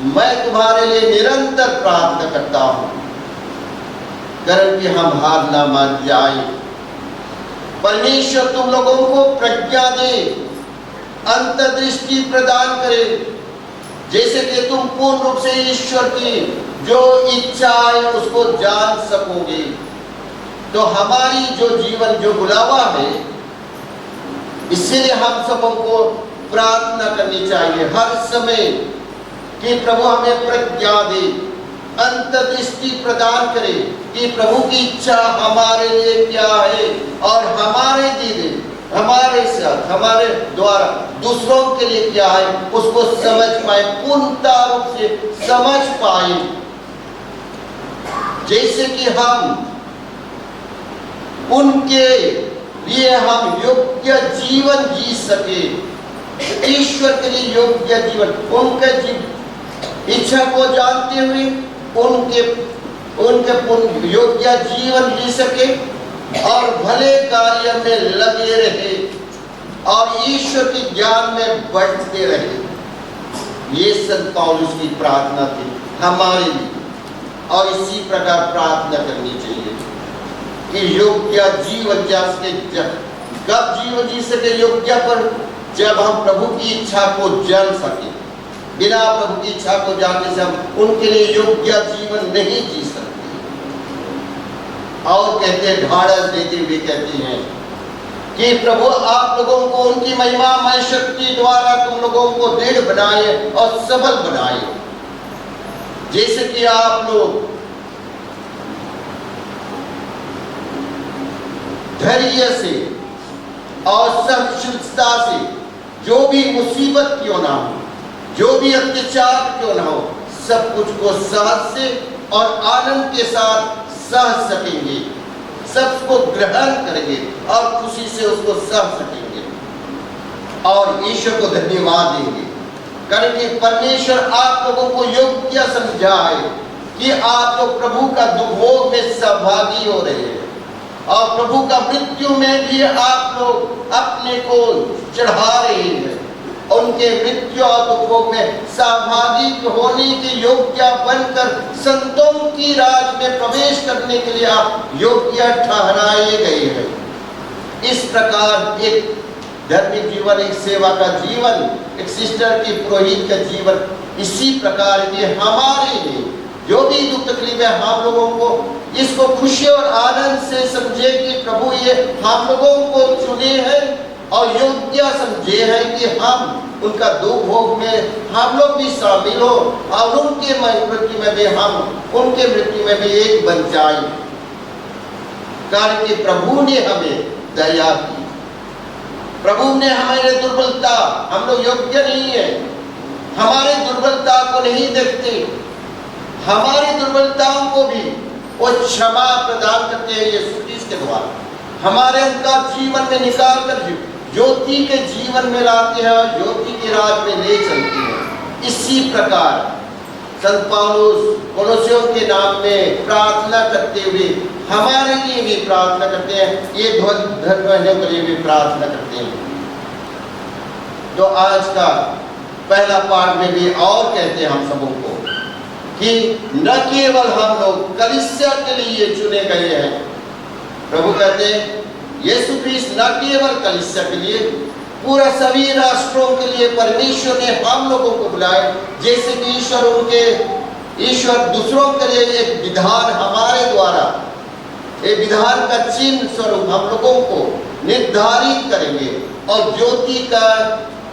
मैं तुम्हारे लिए निरंतर प्रार्थना करता हूं, कारण कि हम हार ना मान जाए। परमेश्वर तुम लोगों को प्रज्ञा दे, अंतर्दृष्टि प्रदान करे, जैसे कि तुम पूर्ण रूप से ईश्वर की जो इच्छा है उसको जान सकोगे। तो हमारी जो जीवन जो बुलावा है, इसीलिए हम सबों को प्रार्थना करनी चाहिए हर समय कि प्रभु हमें प्रज्ञा दे, अंतर्दृष्टि प्रदान करे कि प्रभु की इच्छा हमारे लिए क्या है और हमारे लिए, हमारे साथ, हमारे द्वारा दूसरों के लिए क्या है उसको समझ पाए, पूर्णता रूप से समझ पाए, जैसे कि हम उनके लिए हम योग्य जीवन जी सके। ईश्वर के लिए योग्य जीवन, उनके इच्छा को जानते हुए उनके योग्य जीवन जी सके और भले कार्य में लगे रहे और ईश्वर के ज्ञान में बढ़ते रहे। ये संत पौलुस की प्रार्थना थी हमारे लिए, और इसी प्रकार प्रार्थना करनी चाहिए कि योग्य जीवन जा सके। कब जीवन जी सके योग्य पर, जब हम प्रभु की इच्छा को जान सके। बिना प्रभु की इच्छा को जानने से हम उनके लिए योग्य जीवन नहीं जी सकते। और कहते हैं, ढाढ़स देते हुए कहते हैं कि प्रभु आप लोगों को उनकी महिमामय शक्ति द्वारा तुम लोगों को दृढ़ बनाए और सबल बनाए, जैसे कि आप लोग धैर्य से और सहनशीलता से जो भी मुसीबत क्यों ना हो, जो भी अत्याचार क्यों ना हो, सब कुछ को सहज से और आनंद के साथ सह सकेंगे, सबको ग्रहण करेंगे और खुशी से उसको सह सकेंगे और ईश्वर को धन्यवाद देंगे। कारण कि परमेश्वर आप लोगों को योग्य समझा है कि आप लोग प्रभु का दुर्भोग में सहभागी हो रहे हैं और प्रभु का मृत्यु में भी आप लोग अपने को चढ़ा रहे हैं। उनके मृत्यु और दुर्भोग में सहभागी होने के योग्य बनकर संतों की राज में प्रवेश करने के लिए आप योग्य ठहराए गए हैं। इस प्रकार एक धार्मिक जीवन, एक सेवा का जीवन, एक सिस्टर की पुरोहित का जीवन इसी प्रकार के हमारे लिए जो भी दुख तकलीफ है हम लोगों को इसको खुशी और आनंद से समझे कि प्रभु ये हम लोगों को चुने हैं और योग्य समझे हैं कि हम उनका दुख भोग में हम लोग भी शामिल हो और उनके मृत्यु में भी हम उनके मृत्यु में भी एक बन जाए, कारण कि प्रभु ने हमें दया की। प्रभु ने हमारे दुर्बलता, हम लोग योग्य नहीं है, हमारे दुर्बलता को नहीं देखते, हमारी दुर्बलताओं को भी वो क्षमा प्रदान करते हैं यीशु क्रिस्त के द्वारा, हमारे उनका जीवन में निकाल कर ज्योति के जीवन में लाते हैं और ज्योति के राज में ले चलते हैं। इसी प्रकार संत पौलुस कोलोसियों के नाम में प्रार्थना करते हुए हमारे लिए भी प्रार्थना करते हैं, ये धर्मवाहियों के लिए भी प्रार्थना करते हैं। तो आज का पहला पाठ में भी और कहते हैं हम सबों को कि न केवल हम लोग कलीसिया के लिए चुने गए हैं, प्रभु कहते हैं यीशु क्रिस्त न केवल कलीसिया के लिए, पूरा सभी राष्ट्रों के लिए परमेश्वर ने हम लोगों को बुलाए, जैसे कि ईश्वर दूसरों के लिए एक विधान हमारे द्वारा, एक विधान का चिन्ह स्वरूप हम लोगों को निर्धारित करेंगे और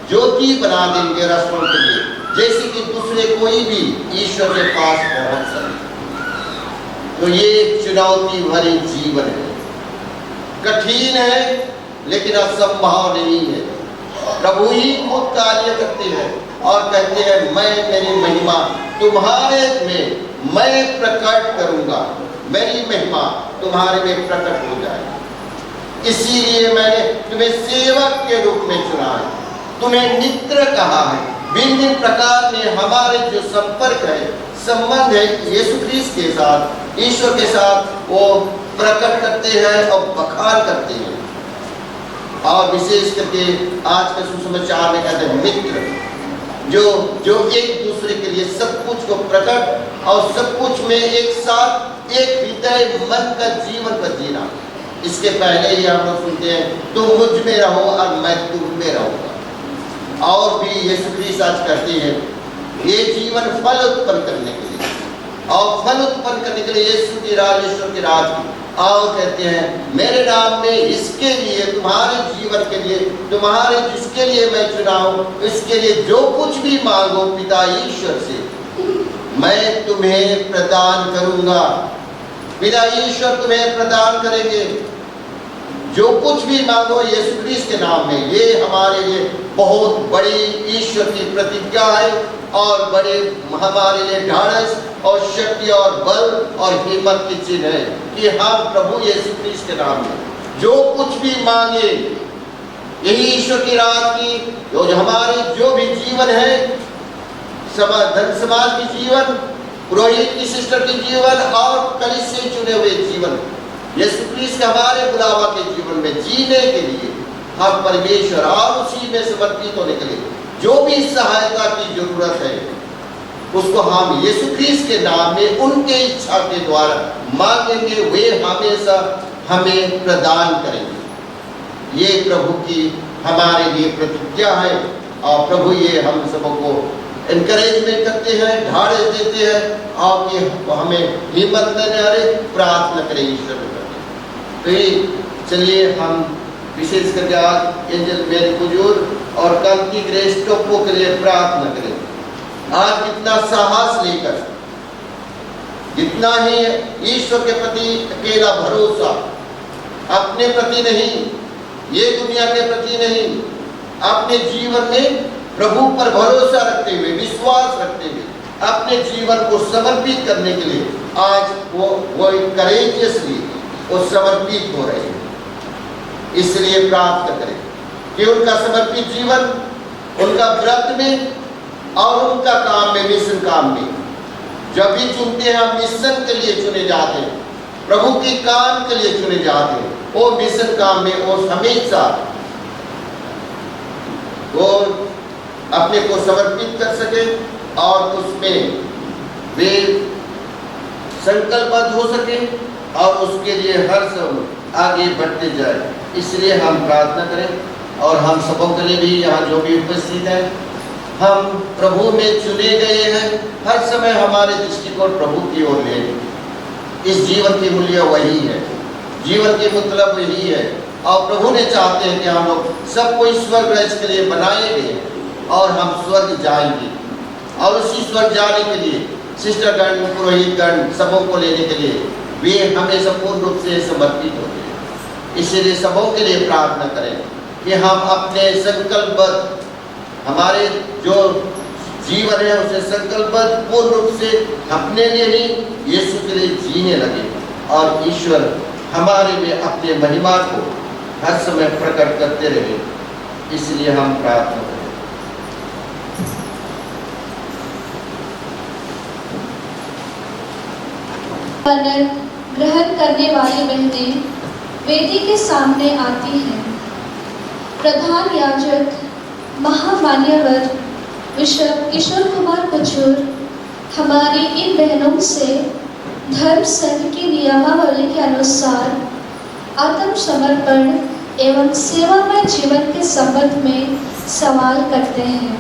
ज्योति बना देंगे राष्ट्रों के लिए, जैसे कि दूसरे कोई भी ईश्वर के पास पहुंच सके। तो ये एक चुनौती भरी जीवन है, कठिन है लेकिन असंभव नहीं है। प्रभु ही खुद कार्य करते हैं और कहते हैं मैं मेरी महिमा तुम्हारे में मैं प्रकट करूंगा, मेरी महिमा तुम्हारे में प्रकट हो जाए। इसीलिए मैंने तुम्हें सेवक के रूप में चुना है, तुम्हें मित्र कहा है। भिन्न भिन्न प्रकार में हमारे जो संपर्क है, संबंध है यीशु क्रिस्त के साथ, ईश्वर के साथ, वो प्रकट करते हैं और बखान करते हैं। और विशेष करके आज के सुसमाचार में कहते हैं मित्र, जो एक दूसरे के लिए सब कुछ को प्रकट और सब कुछ में एक साथ एक हृदय मन का जीवन का जीना। इसके पहले ही हम लोग सुनते हैं तुम मुझ में रहो और मैं तुम में रहूंगा। और भी यीशु क्रिस्त आज कहते हैं ये जीवन फल उत्पन्न करने के लिए, और फल उत्पन्न करने के लिए यीशु की राज, ईश्वर की राज की। और कहते हैं मेरे नाम में इसके लिए, तुम्हारे जीवन के लिए, तुम्हारे जिसके लिए मैं चुना हूं, इसके लिए जो कुछ भी मांगो पिता ईश्वर से मैं तुम्हें प्रदान करूंगा। पिता ईश्वर तुम्हें प्रदान करेंगे जो कुछ भी मांगो यीशु क्रिस्त के नाम में। ये हमारे लिए बहुत बड़ी ईश्वर की प्रतिज्ञा है और बड़े हमारे लिए ढाढ़स और शक्ति और बल और हिम्मत की चिन्ह है कि हम प्रभु यीशु क्रिस्त के नाम में जो कुछ भी मांगे, यही ईश्वर की राज की जो हमारे जो भी जीवन है, धन समाज की जीवन, पुरोहित की सिस्टर की जीवन और कलीसिया से चुने हुए जीवन, यीशु क्रिस्त हमारे बुलावा के जीवन में जीने के लिए हम परमेश्वर और उसी में समर्पित होने के लिए जो भी सहायता की जरूरत है उसको हम यीशु क्रिस्त के नाम में उनके इच्छा के द्वारा मांगेंगे, वे हमेशा हमें प्रदान करेंगे। ये प्रभु की हमारे लिए प्रतिज्ञा है और प्रभु ये हम सबको एनकरेजमेंट करते हैं, ढाढ़स देते हैं और कि हमें हिम्मत देने वाले प्रार्थना करें ईश्वर में। तो चलिए हम विशेष करके आज एंजल मेरी बुजुर्ग और कल की ग्रेस टोपो के लिए प्रार्थना करें। आज कितना साहस लेकर, जितना ही ईश्वर के प्रति अकेला भरोसा, अपने प्रति नहीं, ये दुनिया के प्रति नहीं, अपने जीवन में प्रभु पर भरोसा रखते हुए, विश्वास रखते हुए अपने जीवन को समर्पित करने के लिए आज वो करेजियसली वो समर्पित हो रहे हैं। इसलिए प्रार्थना करें कि उनका समर्पित जीवन, उनका व्रत में और उनका काम में, मिशन काम में, जब भी चुनते हैं हम मिशन के लिए चुने जाते हैं, प्रभु के काम के लिए चुने जाते हैं, वो मिशन काम में वो हमेशा वो अपने को समर्पित कर सके और उसमें वे संकल्पबद्ध हो सके और उसके लिए हर सब आगे बढ़ते जाए। इसलिए हम प्रार्थना करें और हम सबों के लिए भी यहाँ जो भी उपस्थित हैं, हम प्रभु में चुने गए हैं, हर सब समय हमारे दृष्टिकोण प्रभु की ओर ले। इस जीवन की मूल्य वही है, जीवन के मतलब यही है, और प्रभु ने चाहते हैं कि हम लोग सबको ईश्वर राज्य के लिए बनाए गए और हम स्वर्ग जाएंगे। और उसी स्वर्ग जाने के लिए शिष्टगण, पुरोहितगण सबों को लेने के लिए वे हमें संपूर्ण रूप से समर्पित होते हैं। इसलिए सबों के लिए प्रार्थना करें कि हम अपने संकल्पबद्ध, हमारे जो जीवन है उसे संकल्पबद्ध पूर्ण रूप से अपने लिए नहीं यीशु के लिए जीने लगे, और ईश्वर हमारे में अपने महिमा को हर समय प्रकट करते रहे। इसलिए हम प्रार्थना करें। वरन ग्रहण करने वाली बहनें वेदी के सामने आती हैं। प्रधान याजक महामान्यवर बिशप किशोर कुमार कुचूर हमारी इन बहनों से धर्म संघ की नियमावली के अनुसार आत्मसमर्पण एवं सेवामय जीवन के संबंध में सवाल करते हैं।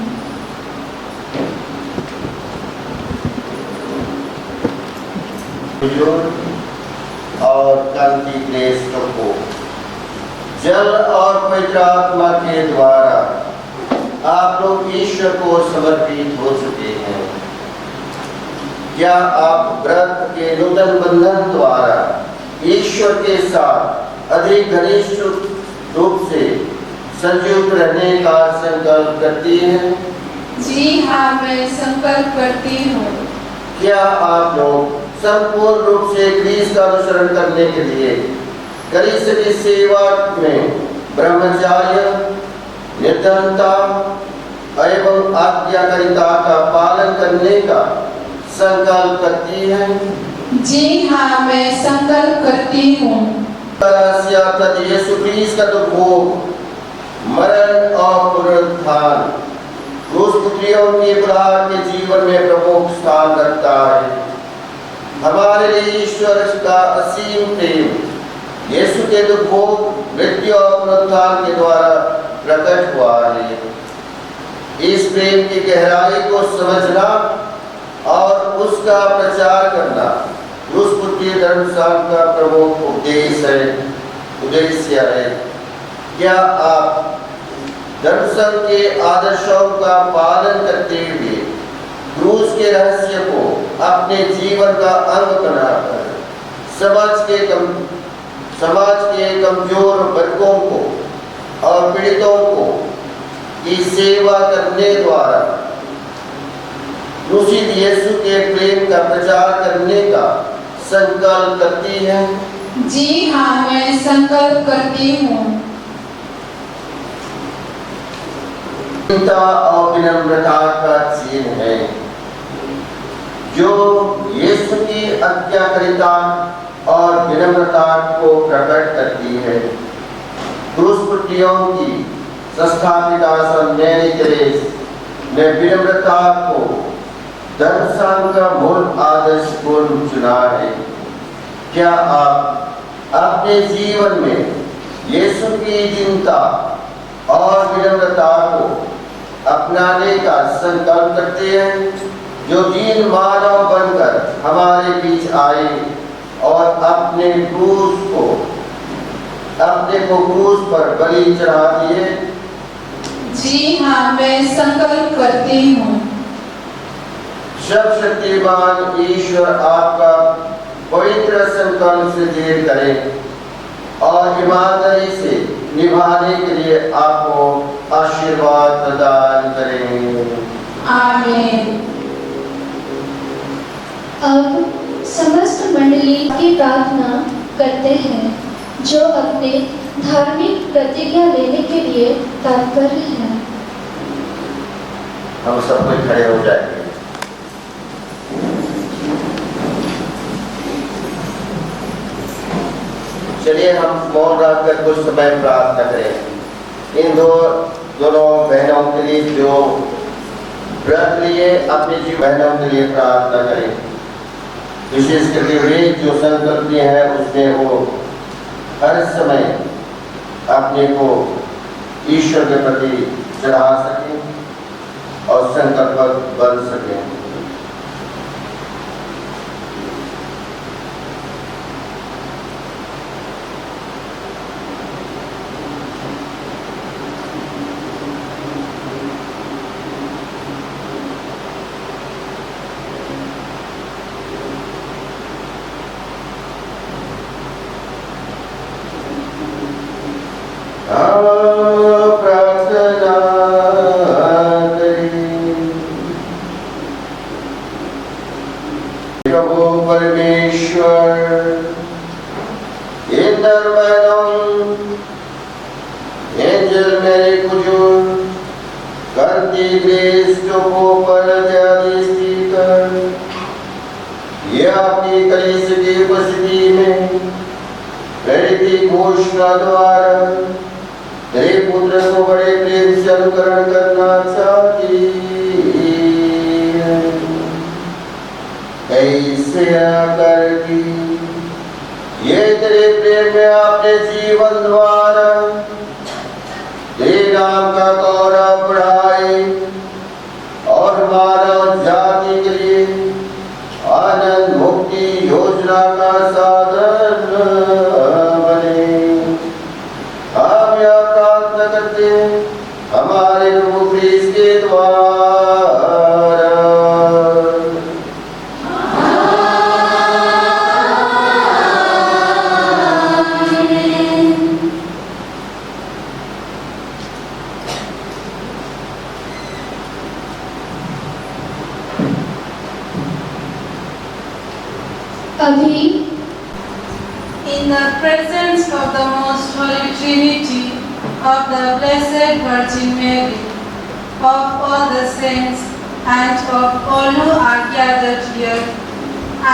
और कांति क्लेशों को जल और पवित्र आत्मा के द्वारा आप लोग ईश्वर को समर्पित हो चुके हैं। क्या आप व्रत के नूतन बंधन द्वारा ईश्वर के साथ अधिक घनिष्ठ रूप से संयुक्त रहने का संकल्प करती हैं? जी हाँ, मैं संकल्प करती हूँ। क्या आप लोग संपूर्ण रूप से क्रिस्त का अनुसरण करने के लिए कलीसिया की सेवा में ब्रह्मचर्य, निर्धनता एवं आज्ञाकारिता का पालन करने का संकल्प करती हैं? जी हाँ, मैं संकल्प करती हूँ। यीशु क्रिस्त का दुर्भोग, मरण और पुनरुत्थान क्रूस पुत्रियों के बुलाहट के जीवन में प्रमुख स्थान रखता है। हमारे लिए ईश्वर का असीम प्रेम यीशु के दुर्भोग, मृत्यु और पुनरुत्थान के द्वारा प्रकट हुआ है। इस प्रेम की गहराई को समझना और उसका प्रचार करना क्रूस पुत्री धर्मशास्त्र का प्रमुख उद्देश्य है। क्या आप धर्मशास्त्र के आदर्शों का पालन करते हुए क्रूस के रहस्य को अपने जीवन का अंग बनाकर समाज के कमजोर वर्गों को और पीड़ितों को की सेवा करने द्वारा क्रूसित यीशु के प्रेम का प्रचार करने का संकल्प करती है? जी हाँ, मैं संकल्प करती हूँ। और विनम्रता का चिन्ह है जो यीशु की आज्ञाकारिता और विनम्रता को प्रकट करती है। क्रूस पुत्रियों की संस्थापिका मेरी ग्रेस ने विनम्रता को धर्मशास्त्र का मूल आदर्श गुण चुना है। क्या आप अपने जीवन में यीशु की दीनता और विनम्रता को अपनाने का संकल्प करते हैं, जो दीन मानव बनकर हमारे बीच आए और अपने को क्रूस पर बलि चढ़ा दिए? जी हाँ, मैं संकल्प करती हूँ। सर्वशक्तिमान ईश्वर आपका पवित्र संकल्प से देर करे और ईमानदारी से निभाने के लिए आपको आशीर्वाद प्रदान करें। आमीन। अब समस्त मंडली की प्रार्थना करते हैं जो अपने धार्मिक प्रतिज्ञा लेने के लिए तत्पर हैं। हम सब कोई खड़े हो जाएंगे। चलिए हम मौन रखकर कुछ समय प्रार्थना करें। इन दोनों बहनों के लिए जो व्रत लिए, अपनी जी बहनों के लिए प्रार्थना करें। विशेष करके वे जो संकल्प लिए हैं उसमें वो हर समय अपने को ईश्वर के प्रति चढ़ा सकें और संकल्प बन सकें। प्रभु परमेश्वर इंद्रवैनम एंजल मेरे कुजूर करती ग्रेस जो पर ध्यान कर ये अपनी कलीस की उपस्थिति में प्रेरित घोषणा द्वारा तेरे पुत्र को बड़े प्रेम से अनुकरण करना चाहती है। ऐसे करती ये तेरे प्रेम में अपने जीवन द्वारा तेरे नाम का गौरव बढ़ाए और मानव जाति के लिए आनंद मुक्ति योजना का साधन बने। हम यह प्रार्थना करते हैं हमारे प्रभु क्रिस्त के द्वारा। अभी In the presence of the Most Holy Trinity, of the Blessed Virgin Mary, of all the saints, and of all who are gathered here,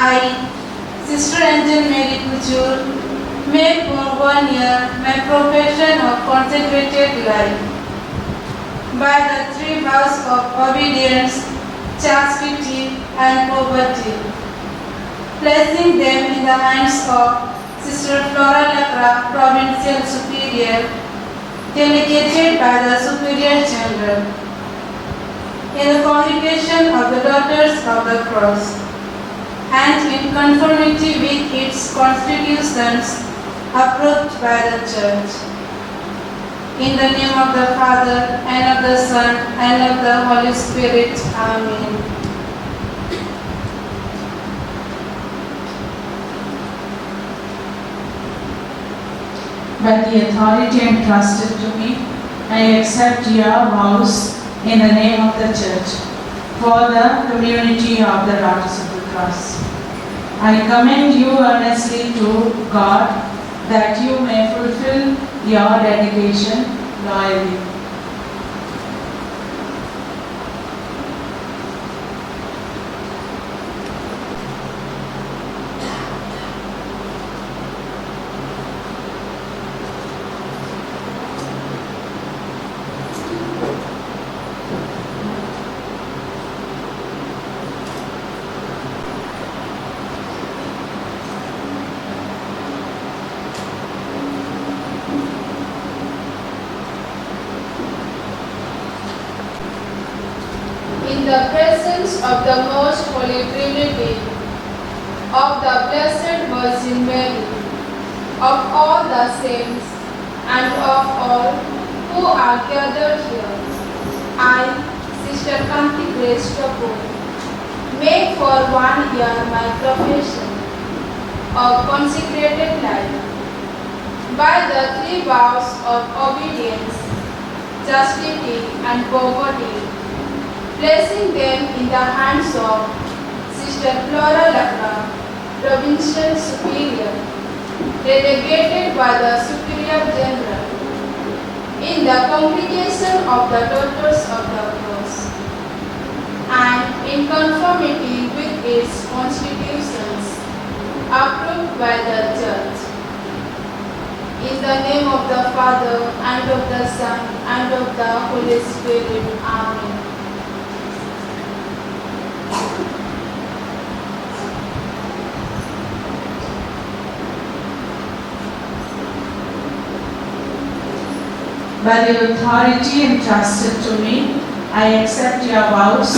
I, Sister Angel Mary Kujur, make for 1 year my profession of consecrated life. By the 3 vows of obedience, chastity, and poverty, placing them in the hands of Sister Flora Lacra, Provincial Superior, delegated by the Superior General, in the congregation of the Daughters of the Cross, and in conformity with its constitutions approved by the Church. In the name of the Father, and of the Son, and of the Holy Spirit. Amen. By the authority entrusted to me, I accept your vows in the name of the Church for the community of the Daughters of the Cross. I commend you earnestly to God that you may fulfill your dedication loyally. In the presence of the Most Holy Trinity, of the Blessed Virgin Mary, of all the saints, and of all who are gathered here, I, Sister Kanti Grace Chapo, make for 1 year my profession of consecrated life. By the 3 vows of obedience, chastity, and poverty, placing them in the hands of Sister Flora Lacra, Provincial Superior, delegated by the Superior General, in the congregation of the Daughters of the Cross, and in conformity with its constitutions, approved by the Church. In the name of the Father, and of the Son, and of the Holy Spirit. Amen. By the authority entrusted to me, I accept your vows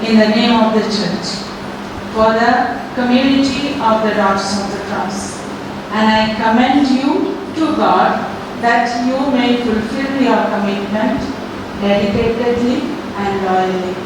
in the name of the Church for the community of the Daughters of the Cross. And I commend you to God that you may fulfill your commitment dedicatedly and loyally.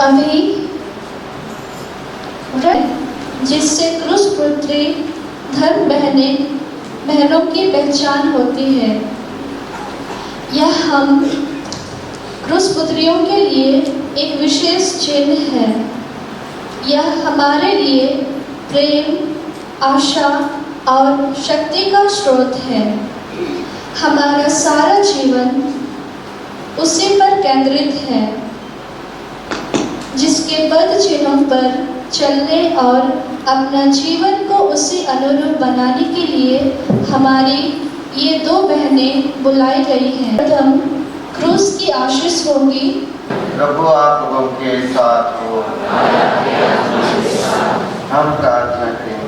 अभी जिससे क्रूस पुत्री धर्म बहनों की पहचान होती है। यह हम क्रूस पुत्रियों के लिए एक विशेष चिन्ह है। यह हमारे लिए प्रेम, आशा और शक्ति का स्रोत है। हमारा सारा जीवन उसी पर केंद्रित है, जिसके पद चिन्हों पर चलने और अपना जीवन को उसी अनुरूप बनाने के लिए हमारी ये दो बहनें बुलाई गई हैं। प्रथम क्रूस की आशीष होगी। प्रभु आप लोगों के साथ हो। हम प्रार्थना करें।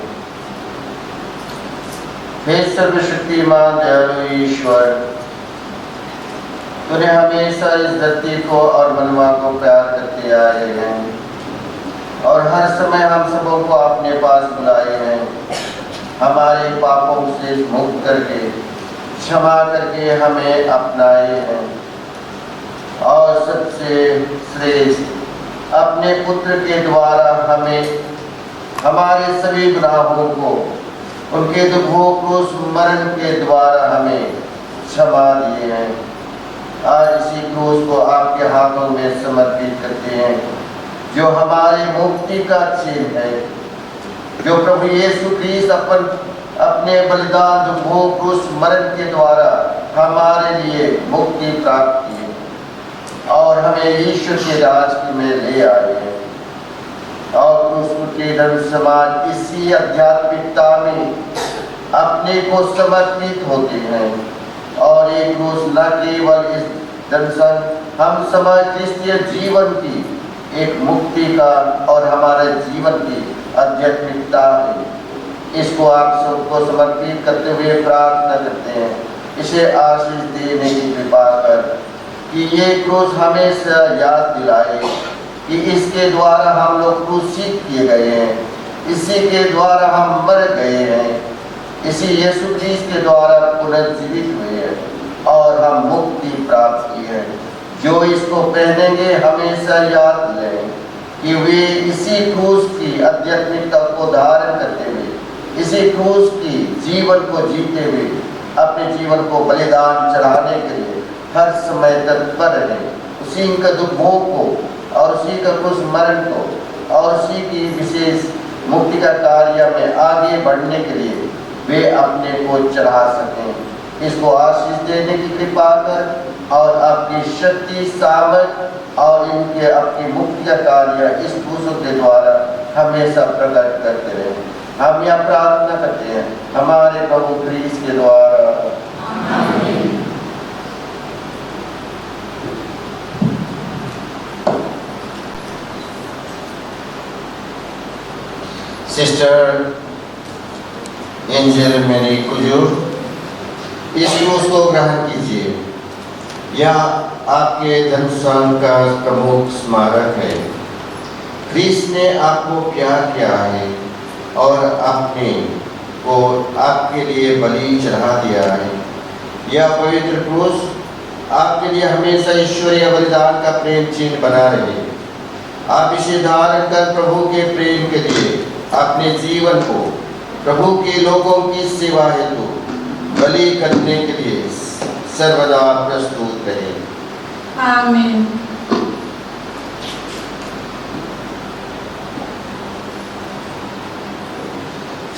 हे सर्वशक्तिमान दयालु ईश्वर, तूने हमेशा इस धरती को और मनवा को प्यार करते आए हैं और हर समय हम सबों को अपने पास बुलाए हैं। हमारे पापों से मुक्त करके, क्षमा करके हमें अपनाए हैं और सबसे श्रेष्ठ अपने पुत्र के द्वारा हमें हमारे सभी गुनाहों को उनके दुखों क्रूस मरण के द्वारा हमें क्षमा दिए हैं। आज इसी क्रूस को आपके हाथों में समर्पित करते हैं, जो हमारे मुक्ति का चिन्ह है, जो प्रभु यीशु क्रिस्त अपने बलिदान दुखों क्रूस मरण के द्वारा हमारे लिए मुक्ति प्राप्त की और हमें ईश्वर के राज में ले आए हैं। और उसके धर्म समाज इसी आध्यात्मिकता में अपने को समर्पित होते हैं और एक क्रूस न केवल इस दर्शन हम समाज क्रिस्तीय जीवन की एक मुक्ति का और हमारे जीवन की आध्यात्मिकता है। इसको आप सबको समर्पित करते हुए प्रार्थना करते हैं, इसे आशीष देने की कृपा कर कि ये क्रूस हमेशा याद दिलाए कि इसके द्वारा हम लोग क्रूसित किए गए हैं, इसी के द्वारा हम मर गए हैं, इसी यीशु क्रिस्त के द्वारा पुनर्जीवित हुए हैं और हम मुक्ति प्राप्त की है। जो इसको पहनेंगे हमेशा याद लें कि वे इसी क्रूस की आध्यात्मिकता को धारण करते हुए, इसी क्रूस की जीवन को जीते हुए अपने जीवन को बलिदान चढ़ाने के लिए हर समय तत्पर रहें। उसी का दुखों को और उसी का क्रूस मरण को और उसी की विशेष मुक्ति का कार्य में आगे बढ़ने के लिए वे अपने को चढ़ा सकें। इसको आशीष देने की कृपा कर और आपकी शक्ति, सामर्थ और इनके आपकी मुक्ति का कार्य इस क्रूसों के द्वारा हमेशा प्रकट करते रहे। हम यह प्रार्थना करते हैं हमारे प्रभु क्रिस्त के द्वारा। सिस्टर एंजल मेरी कुजूर, इस क्रूस को ग्रहण कीजिए। यह आपके धर्मस्थान का प्रमुख स्मारक है। क्रिस्त ने आपको प्यार किया है और अपने को आपके लिए बलि चढ़ा दिया है। यह पवित्र क्रूस आपके लिए हमेशा ईश्वरीय बलिदान का प्रेम चिन्ह बना रहे। आप इसे धारण कर प्रभु के प्रेम के लिए अपने जीवन को प्रभु के लोगों की सेवा हेतु बलि करने के लिए सर्वदा प्रस्तुत रहें। आमीन।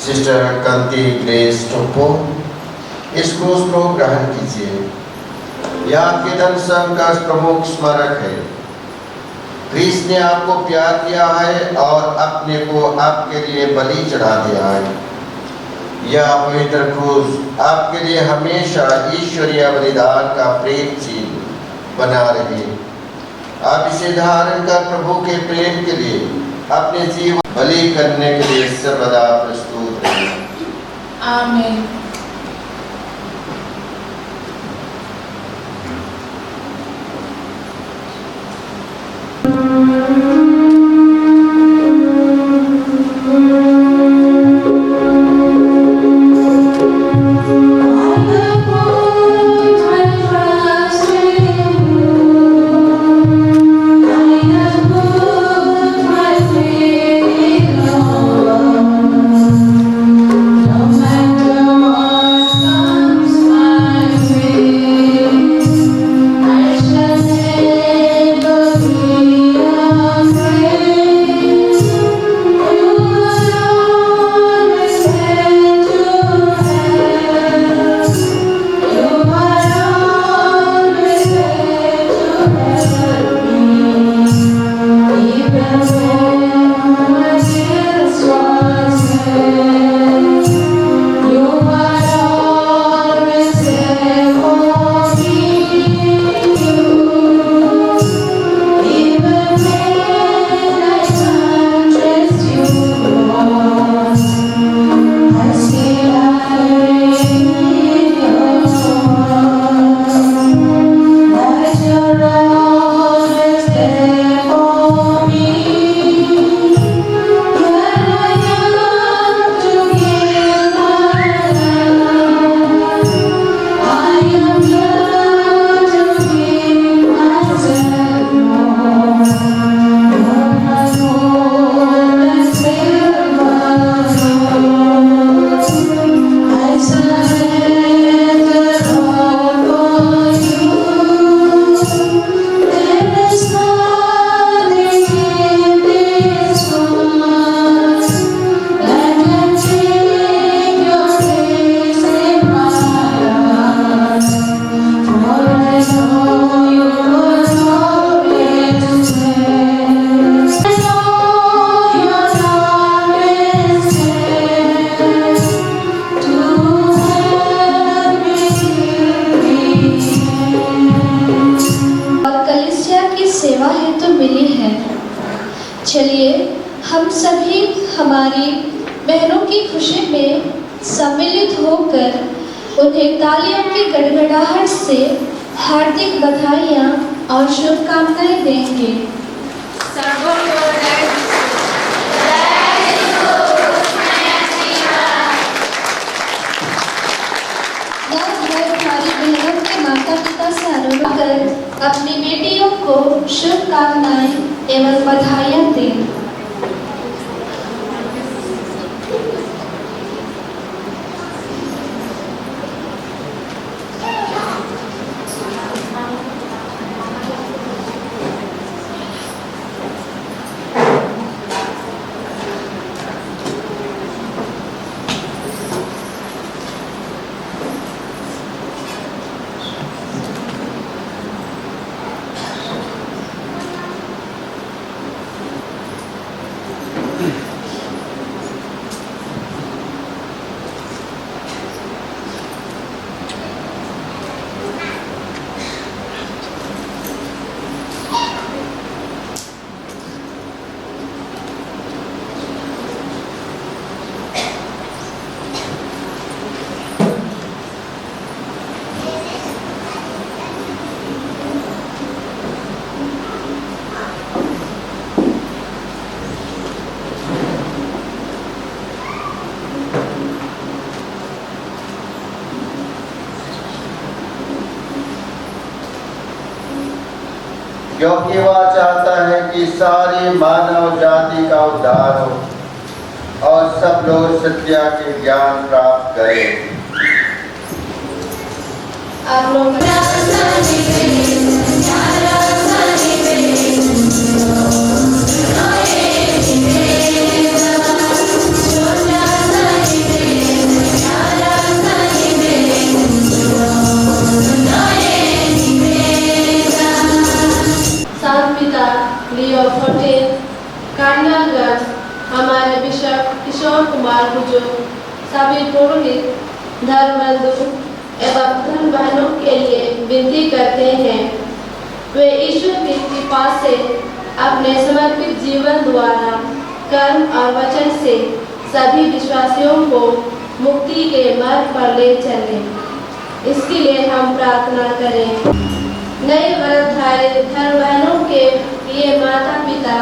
सिस्टर कांति ग्रेस टोपो, इस क्रूस को ग्रहण कीजिए। यह आपके दर्शन का प्रमुख स्मारक है। क्रिस्त ने आपको प्यार किया है और अपने को आपके लिए बलि चढ़ा दिया है। यह पवित्र क्रूस आपके लिए हमेशा ईश्वरीय बलिदान का प्रेम चिन्ह बना रहे। आप इसे धारण कर प्रभु के प्रेम के लिए अपने जीवन बलि करने के लिए सर्वदा प्रस्तुत रहें। आमीन। I हम सभी हमारी बहनों की खुशी में सम्मिलित होकर उन्हें तालियों की गड़गड़ाहट से हार्दिक बधाइयाँ और शुभकामनाएं देंगे। सबों को हमारी बहनों के माता पिता से अनुरोध कर अपनी बेटियों को शुभकामनाएं एवं बधाइयाँ दें। क्योंकि वह चाहता है कि सारी मानव जाति का उद्धार हो और सब लोग सत्य के ज्ञान प्राप्त करें। आप लोग पिता लियो फोटे कर्नलगंज हमारे बिशप किशोर कुमार बुजुर्ग सभी पुरोहित धर्मबंधु एवं धर्म बहनों के लिए विनती करते हैं वे ईश्वर की कृपा से अपने समर्पित जीवन द्वारा कर्म और वचन से सभी विश्वासियों को मुक्ति के मार्ग पर ले चलें। इसके लिए हम प्रार्थना करें। नए व्रतधारी धर्म बहनों के लिए माता पिता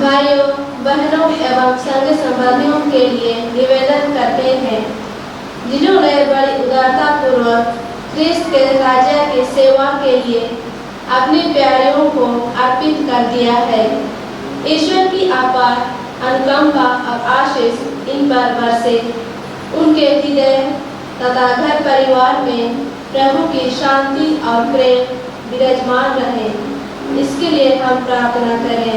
भाइयों बहनों एवं संग संबंधियों के लिए निवेदन करते हैं जिन्होंने बड़ी उदारता पूर्वक क्रिस्त के राज्य की सेवा के लिए अपने प्यारियों को अर्पित कर दिया है। ईश्वर की अपार अनुकंपा और आशीष इन पर बरसे, उनके हृदय तथा घर परिवार में प्रभु की शांति और प्रेम विराजमान रहे। इसके लिए हम प्रार्थना करें।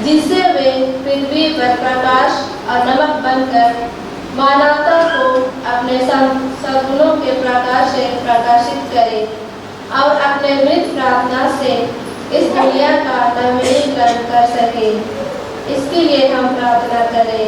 जिससे वे पृथ्वी पर प्रकाश और नमक बनकर मानवता को अपने सद्गुणों के प्रकाश से प्रकाशित करें और अपने मृत प्रार्थना से इस दुनिया का नवीनीकरण कर सके। इसके लिए हम प्रार्थना करें।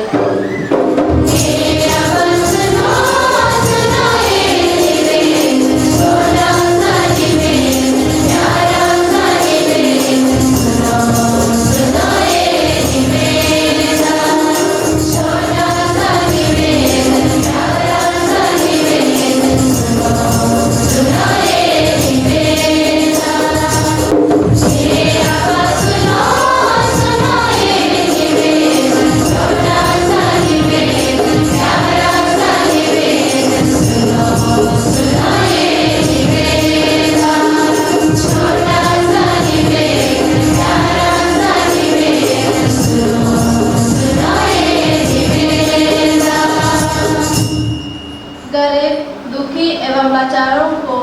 लाचारों को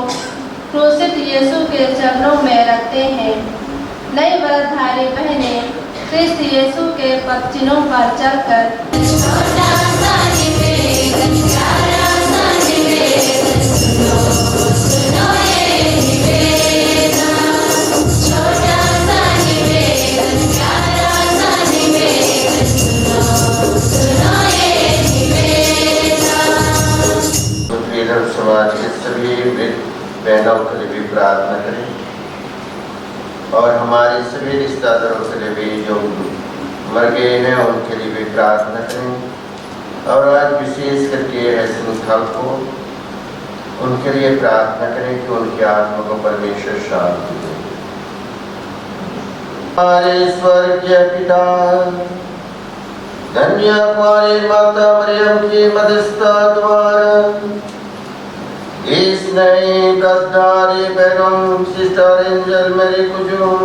क्रूसित यीशु के चरणों में रखते हैं। नई व्रतधारी बहनें क्रिस्त यीशु के पदचिन्हों पर चलकर सुनो सभी बहनों के लिए भी प्रार्थना करें और हमारे सभी रिश्तेदारों के लिए भी जो मर गए हैं उनके लिए भी प्रार्थना करें और आज विशेष करके ऐसे को उनके लिए प्रार्थना करें कि उनकी आत्मा को परमेश्वर शांति दे। हमारे स्वर्गीय पिता, धन्य कुंवारी माता मरियम की मध्यस्थता द्वारा इस नई ब्रतधारी बहनों सिस्टर एंजल मेरी कुजूर,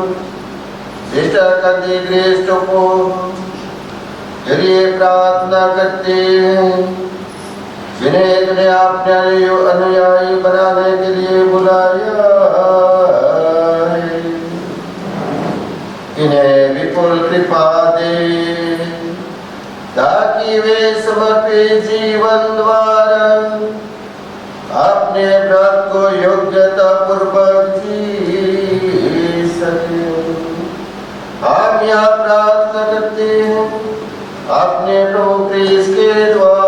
सिस्टर कंदी ग्रेस टोपो के लिए प्रार्थना करते हैं, जिन्हें तुमने अपने अनुयायी बनाने के लिए बुलाया है। इन्हें विपुल कृपा दे ताकि वे समर्पित जीवन द्वारा अपने व्रत को योग्यता पूर्वक जी सके। हम यह प्रार्थना करते हैं अपने प्रभु क्रिस्त के द्वारा।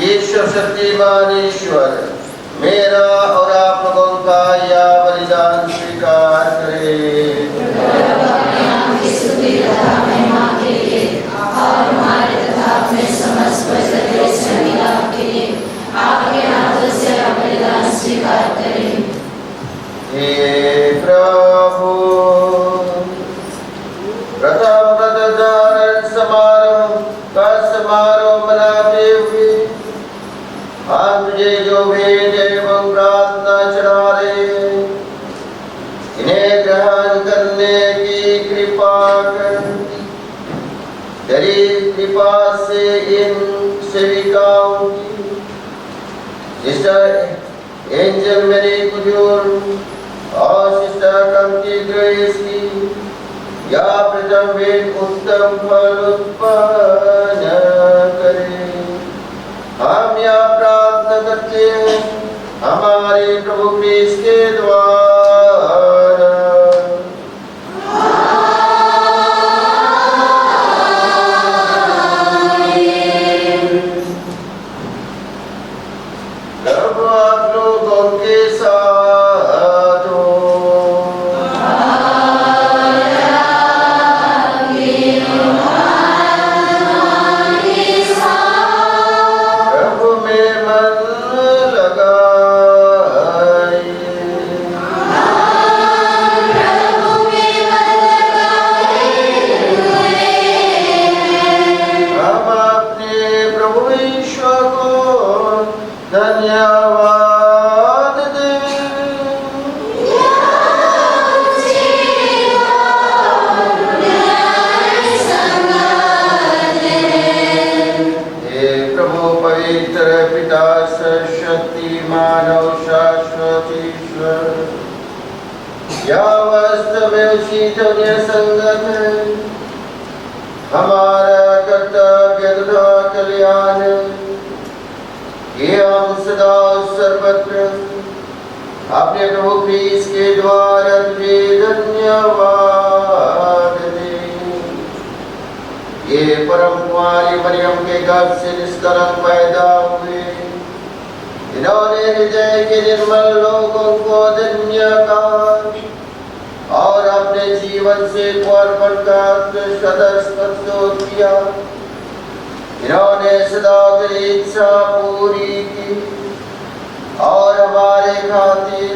ईश्वर शक्तिमान ईश्वर मेरा और आप लोगों का यह बलिदान स्वीकार करे। हे प्रभु, प्रथम व्रतधारण समारोह मनाते हुए हम तुझे जो भेंट एवं प्रार्थना चढ़ा रहे हैं, इन्हें ग्रहण करने की कृपा कर। तेरी कृपा से इन सेविकाओं की, सिस्टर एंजल मेरी कुजूर और सिस्टर कंकी ग्रेस की या प्रथम भेंट उत्तम फल उत्पन्न करे। हम यह प्रार्थना करते हैं हमारे प्रभु क्रिस्त के द्वारा। प्रभु आप लोगों के साथ हो। प्रभु में मन लगाइए। हम अपने प्रभु ईश्वर को धन्यवाद दें। हे प्रभु पवित्र पिता सर्वशक्तिमान और शाश्वत ईश्वर, यह वास्तव में उचित और संगत है। हमारा कर्तव्य तथा कल्याण ये हम सदा सर्वत्र अपने प्रभु क्रिस्त के द्वारा तुझे धन्यवाद दें। ये परम कुमारी मरियम के गर्भ से निष्कलंक पैदा हुए, इन्होंने हृदय के निर्मल लोगों को धन्य कहा और अपने जीवन से अर्पण का सदस्यत्व किया। इन्होंने सदा की इच्छा पूरी की और हमारे खातिर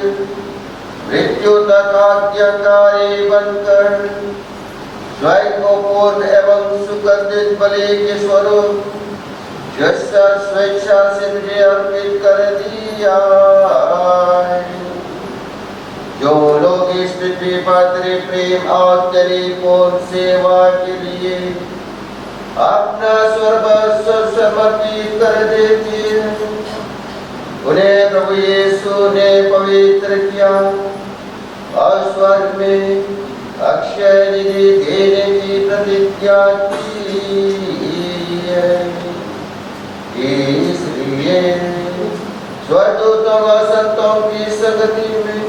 मृत्यु तक आज्ञाकारी बनकर स्वयं को पूर्ण एवं सुगंधित बलि के स्वरूप स्वेच्छा से तुझे अर्पित कर दिया है। जो लोग इस पृथ्वी पर तेरे प्रेम और तेरी पूर्ण सेवा के लिए अपना सर्वस्व समर्पित कर देते हैं, उन्हें प्रभु यीशु ने पवित्र किया और स्वर्ग में अक्षय निधि देने की प्रतिज्ञा की है। इसलिए स्वर्गदूतों और संतों की संगति में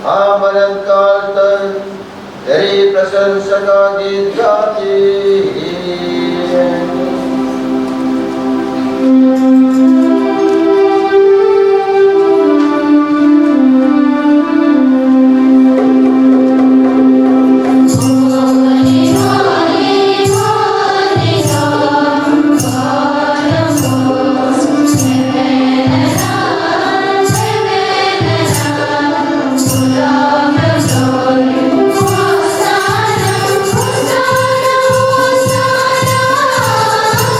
हम अनंत काल तक तेरी प्रशंसा का गीत गाते हैं। Hosanna, Hosanna, Hosanna.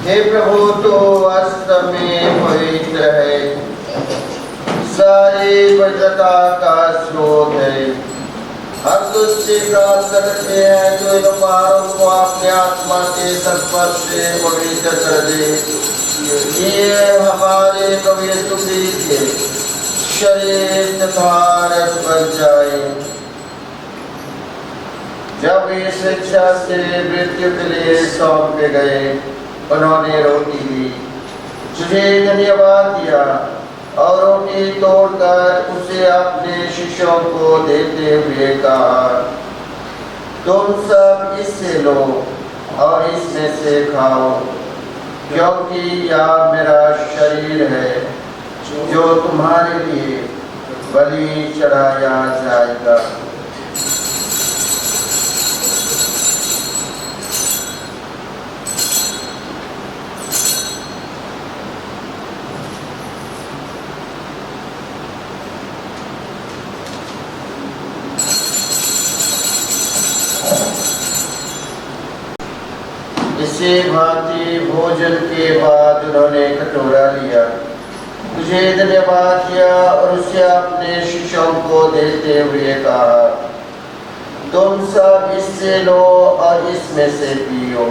हे प्रभु तो वास्तव में पवित्र है, सारी पवित्रता का स्रोत है। हम तुझसे प्रार्थना करते हैं जो इन उपहारों को अपने आत्मा के संस्पर्श से पवित्र कर दे। ये हमारे प्रभु यीशु मसीह के शरीर तथा रक्त बन जाए। जब वे स्वेच्छा से मृत्यु के लिए सौंपे गए, उन्होंने रोटी ली, तुझे धन्यवाद दिया और रोटी तोड़कर उसे अपने शिष्यों को देते हुए कहा, तुम सब इससे लो और इसमें से खाओ, क्योंकि यह मेरा शरीर है जो तुम्हारे लिए बलि चढ़ाया जाएगा। इसी भांति भोजन के बाद उन्होंने कटोरा लिया, तुझे धन्यवाद दिया और उसे अपने शिष्यों को देते हुए कहा, तुम सब इससे लो और इसमें से पियो,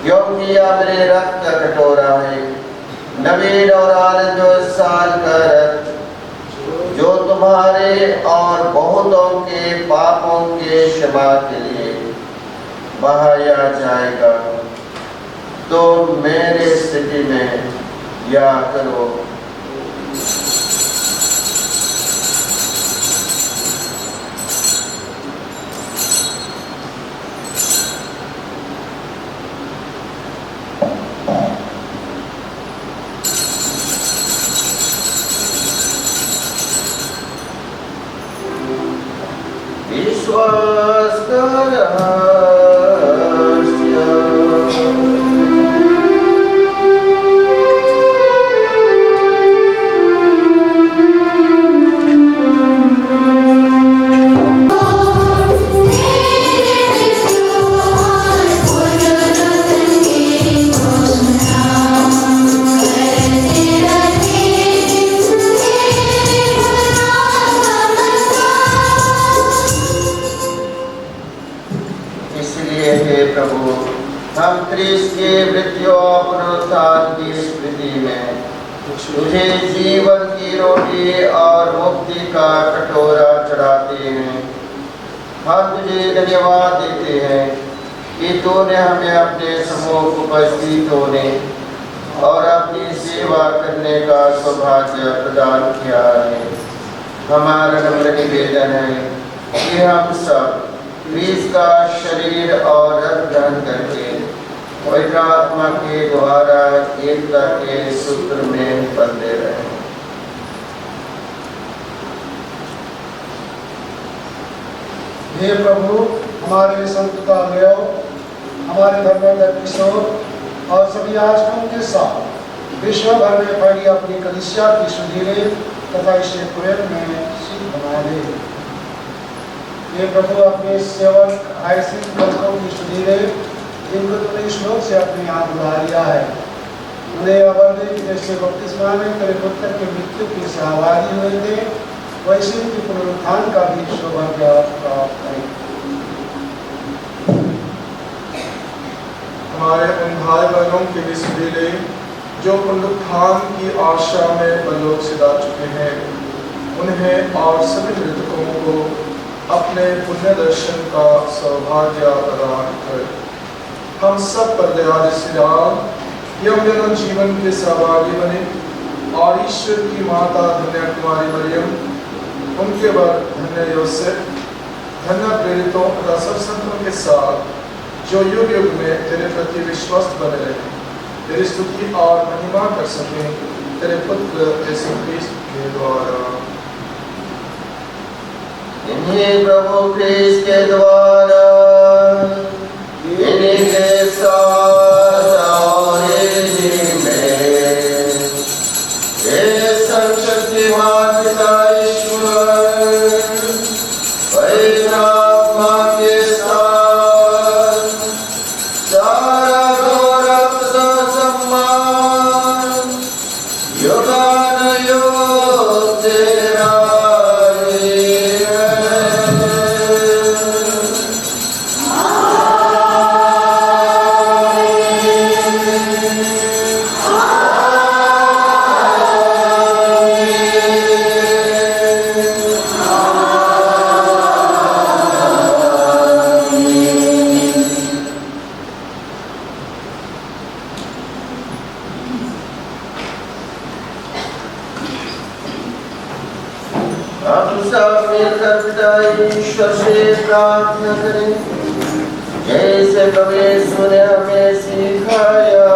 क्योंकि यह मेरे रक्त का कटोरा है, नवीन और आनंद साल का रक्त, जो तुम्हारे और बहुतों के पापों के क्षमा के लिए बहाया जाएगा। तो मेरे स्थिति में या करो। विश्वास कर के मृत्यु और पुनरुत्थान की स्मृति में तुझे जीवन की रोटी और मुक्ति का कटोरा चढ़ाते हैं। हम तुझे धन्यवाद देते हैं कि तूने हमें अपने सम्मुख उपस्थित होने और अपनी सेवा करने का सौभाग्य प्रदान किया है। हमारा नम्र निवेदन है कि हम सब क्रिस्त का शरीर और रक्त ग्रहण करके पवित्र आत्मा के द्वारा एकता के सूत्र में बंधे रहे। हे प्रभु, हमारे संतता लेओ, हमारे धर्मेंद्र किशोर और सभी याजकों के साथ विश्व भर में फैली अपनी कलीसिया की सुधीरे तथा इसे कुरैन में सिद्ध बना दे। हे प्रभु, अपने सेवक आयसी भक्तों की सुधीरे जिनको तुमने श्लोक से अपने हाथ बुला लिया है, उन्हें अवधि जैसे बपतिस्मा में तेरे पुत्र की मृत्यु की सहभागी हुए थे, वैसे उनके पुनरुत्थान का भी सौभाग्य प्राप्त करें। हमारे उन भाई बहनों के भी सुधीरे जो पुनरुत्थान की आशा में परलोक से जा चुके हैं, उन्हें और सभी मृतकों को अपने पुण्य दर्शन का सौभाग्य प्रदान कर। हम सब पर दया से यम जन्म जीवन के सहभागी बने और ईश्वर की माता धन्य कुमारी मरियम, उनके बाद धन्य योसेफ, धन्य प्रेरितों तथा सब संतों के साथ जो युग युग में तेरे प्रति विश्वस्त बने रहे, तेरी स्तुति और महिमा कर सके तेरे पुत्र यीशु क्रिस्त के द्वारा। इन्हीं प्रभु क्रिस्त के द्वारा, इन्हीं के साथ और इन्हीं में ये सर्वशक्तिमान पिता ईश्वर पवित्र आत्मा के साथ सारा गौरव सब मिलकर पिता ईश्वर से प्रार्थना करें, जैसे प्रभु यीशु ने हमें सिखाया।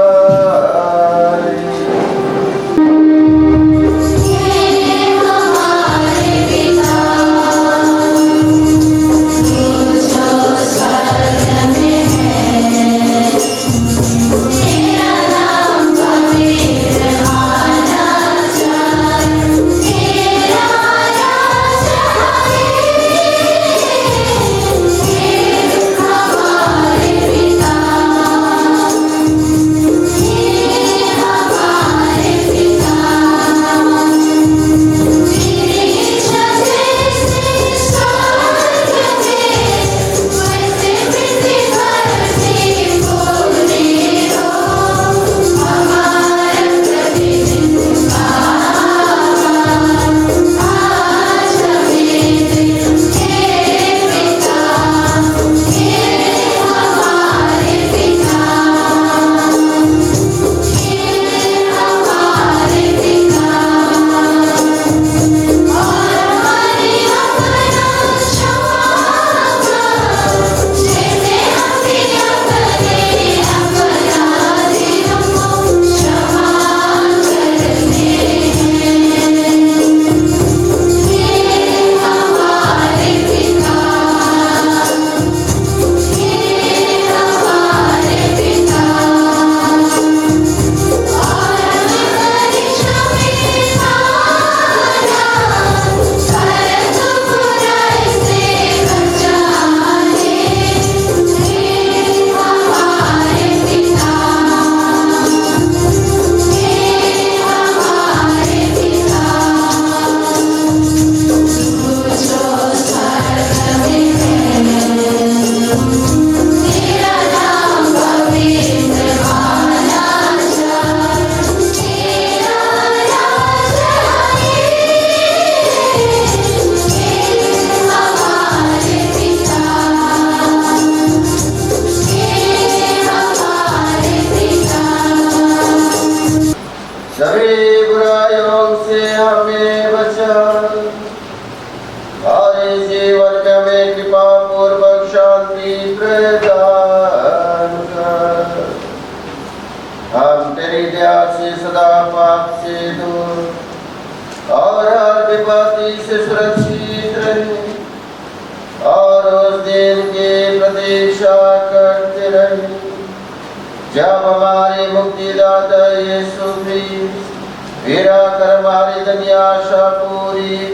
जब हमारे मुक्तिदाता यीशु क्रिस्ट मेरा कर हमारी धन्य आशा पूरी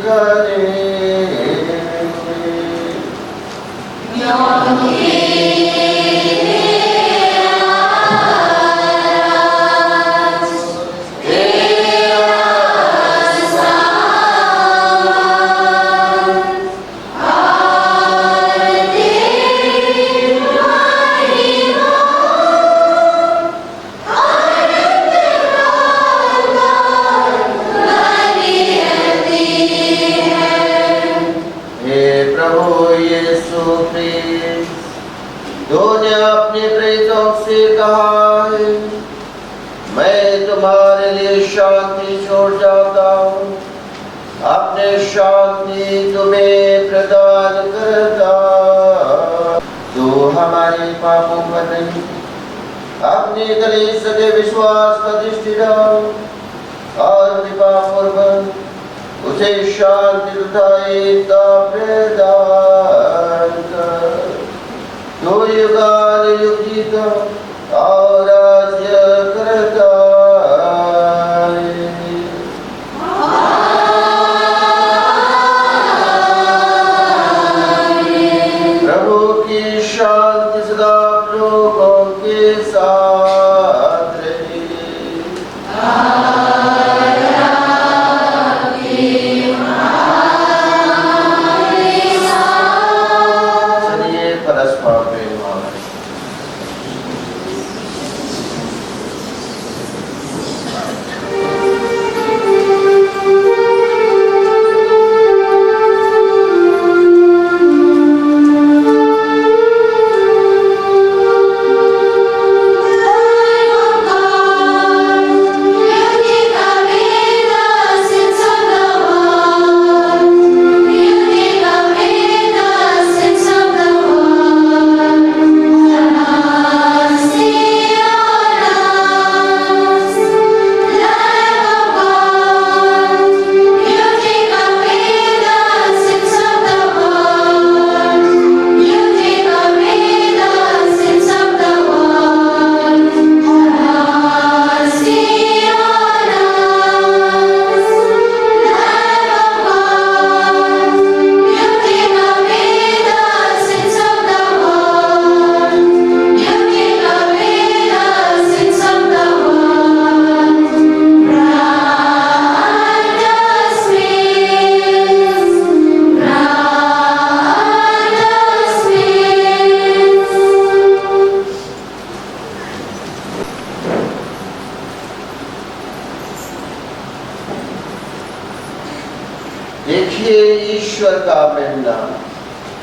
देखिए ईश्वर का मेमना,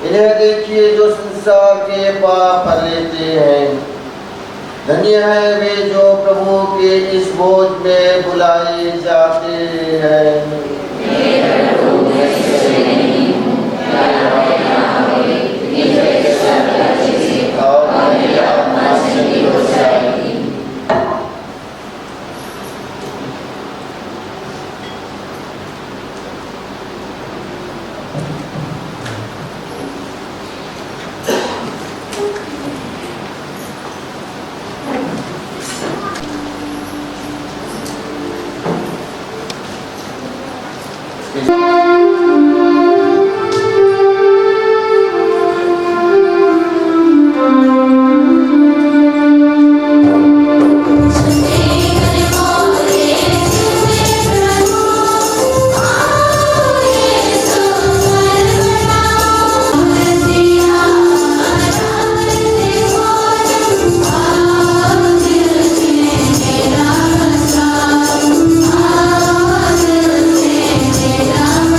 इन्हें देखिए जो संसार के पाप हर लेते हैं। धन्य है वे जो प्रभु के इस भोज में बुलाए जाते हैं। और मेरी आत्मा से भी हो जाएगी। Ram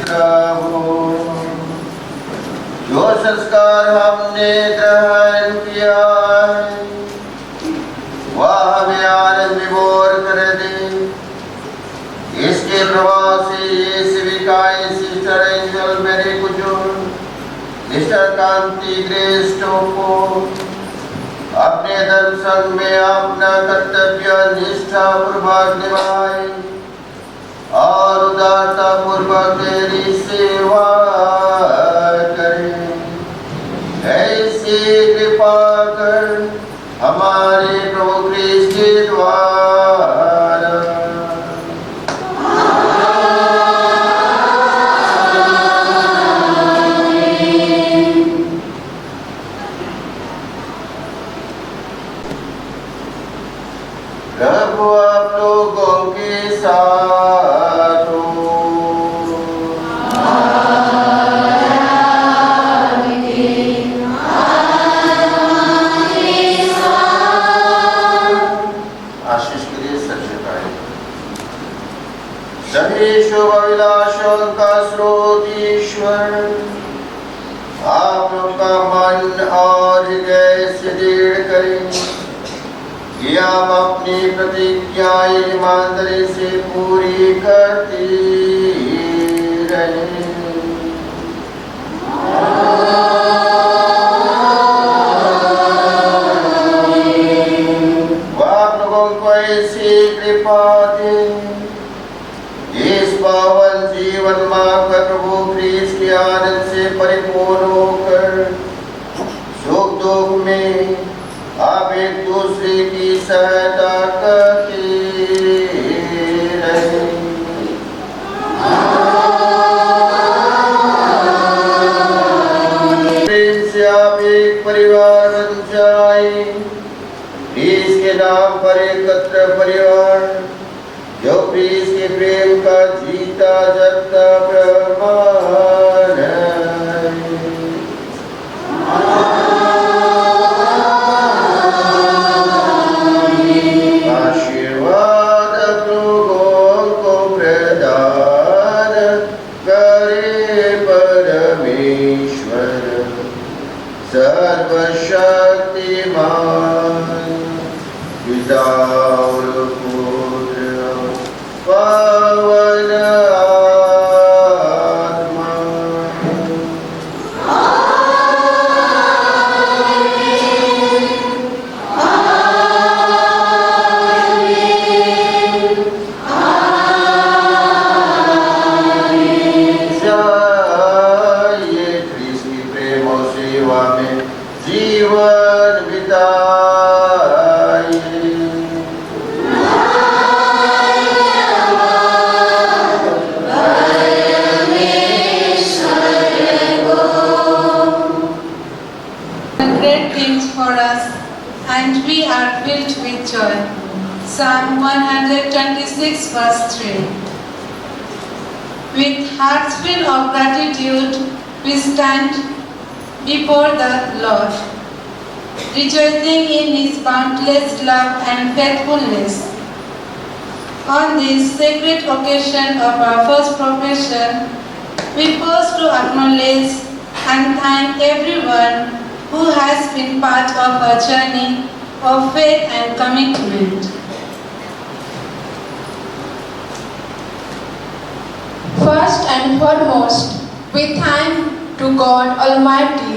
प्रभु। जो संस्कार हमने ग्रहण किया है वह हमें आनंद विभोर कर दे। इसके प्रभाव से ये सेविकाएं सिस्टर एंजल मेरी कुजूर, सिस्टर कांति ग्रेस्टो को अपने धर्म संघ में अपना कर्तव्य निष्ठा पूर्वक निभाए और उदारता पूर्वक तेरी सेवा करें। ऐसी कृपा कर हमारे प्रभु क्रिस्त के द्वारा। प्रभु आप लोगों के साथ हो। आशीष के लिए सबसे पहले सभी शुभ अभिलाषों का स्रोत ईश्वर आप लोग का मन और हृदय से दृढ़ करें कि आप अपनी प्रतिज्ञाएं ईमानदारी से पूरी करती रहें। आप लोगों को ऐसी कृपा दें इस पावन जीवन मार्ग पर प्रभु क्रिस्त के आनंद से परिपूर्ण होकर सुख दुख में आप एक दूसरे की सहायता करते रहें। प्रेम से आप एक परिवार बन जाए। इसके नाम पर एकत्र परिवार जो क्रिस्त के प्रेम का जीता जगता प्रमाण है। आशीर्वाद लोगों को प्रदान करे परमेश्वर सर्वशक्तिमान पिता और पुत्र पवन आत्मा। जाइए क्रिस्त की प्रेम और सेवा में जीवन बिताइए। Great things for us, and we are filled with joy. Psalm 126 verse 3. With hearts full of gratitude, we stand before the Lord, rejoicing in His boundless love and faithfulness. On this sacred occasion of our first profession, we pause to acknowledge and thank everyone who has been part of our journey of faith and commitment. First and foremost, we thank to God Almighty,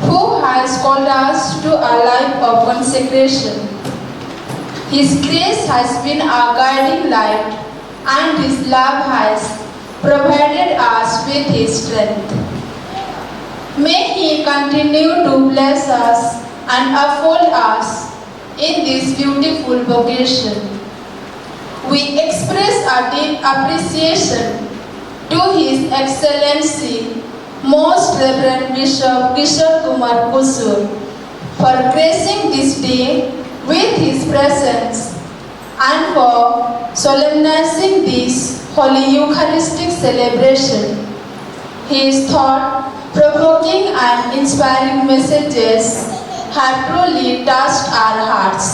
who has called us to a life of consecration. His grace has been our guiding light, and His love has provided us with His strength. May He continue to bless us and uphold us in this beautiful vocation. We express our deep appreciation to His Excellency, Most Reverend Bishop Kishore Kumar Kusur, for gracing this day with His presence and for solemnizing this Holy Eucharistic celebration. His thought-provoking and inspiring messages have truly touched our hearts.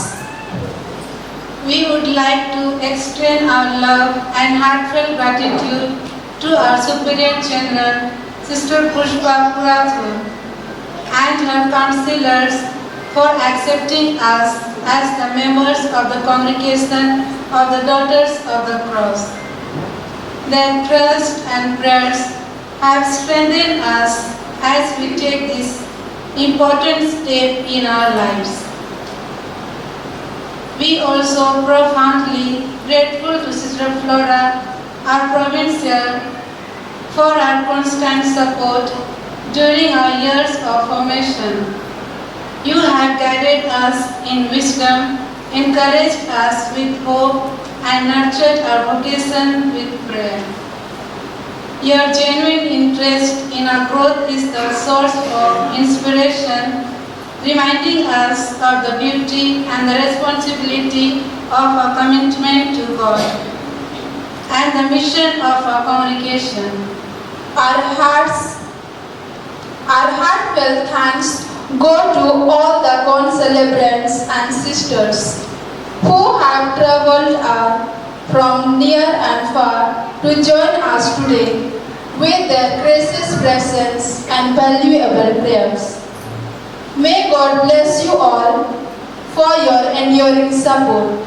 We would like to extend our love and heartfelt gratitude to our Superior General, Sister Pushpa Purathur, and her counselors for accepting us as the members of the congregation of the Daughters of the Cross. Their trust and prayers have strengthened us as we take this important step in our lives. We also profoundly grateful to Sister Flora, our provincial, for our constant support during our years of formation. You have guided us in wisdom, encouraged us with hope, and nurtured our vocation with prayer. Your genuine interest in our growth is the source of inspiration, reminding us of the beauty and the responsibility of our commitment to God and the mission of our congregation. Our heartfelt thanks go to all the concelebrants and sisters who have traveled from near and far to join us today with their gracious presence and valuable prayers. May God bless you all for your enduring support.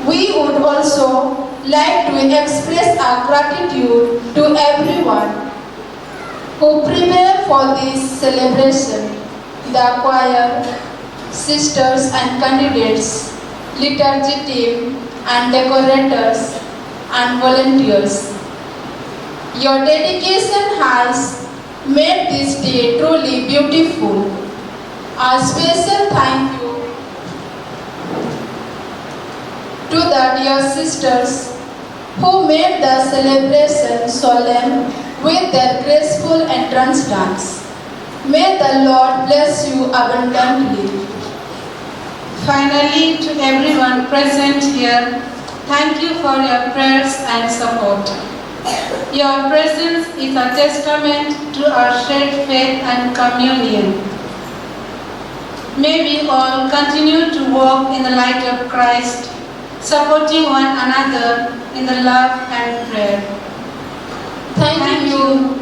We would also like to express our gratitude to everyone who prepared for this celebration, the choir, sisters and candidates, liturgy team and decorators and volunteers. Your dedication has made this day truly beautiful. A special thank you to the dear sisters who made the celebration solemn with their graceful entrance dance. May the Lord bless you abundantly. Finally, to everyone present here, thank you for your prayers and support. Your presence is a testament to our shared faith and communion. May we all continue to walk in the light of Christ, supporting one another in the love and prayer. Thank you.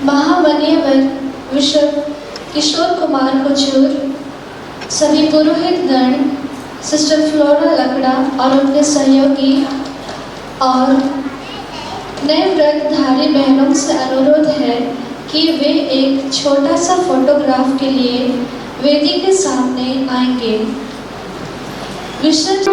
महामन्यवर bishop Kishore Kumar हुजूर, सभी पुरोहित गण, sister Flora लकड़ा और उनके सहयोगी और नए व्रतधारी बहनों से अनुरोध है कि वे एक छोटा सा फोटोग्राफ के लिए वेदी के सामने आएंगे। विशप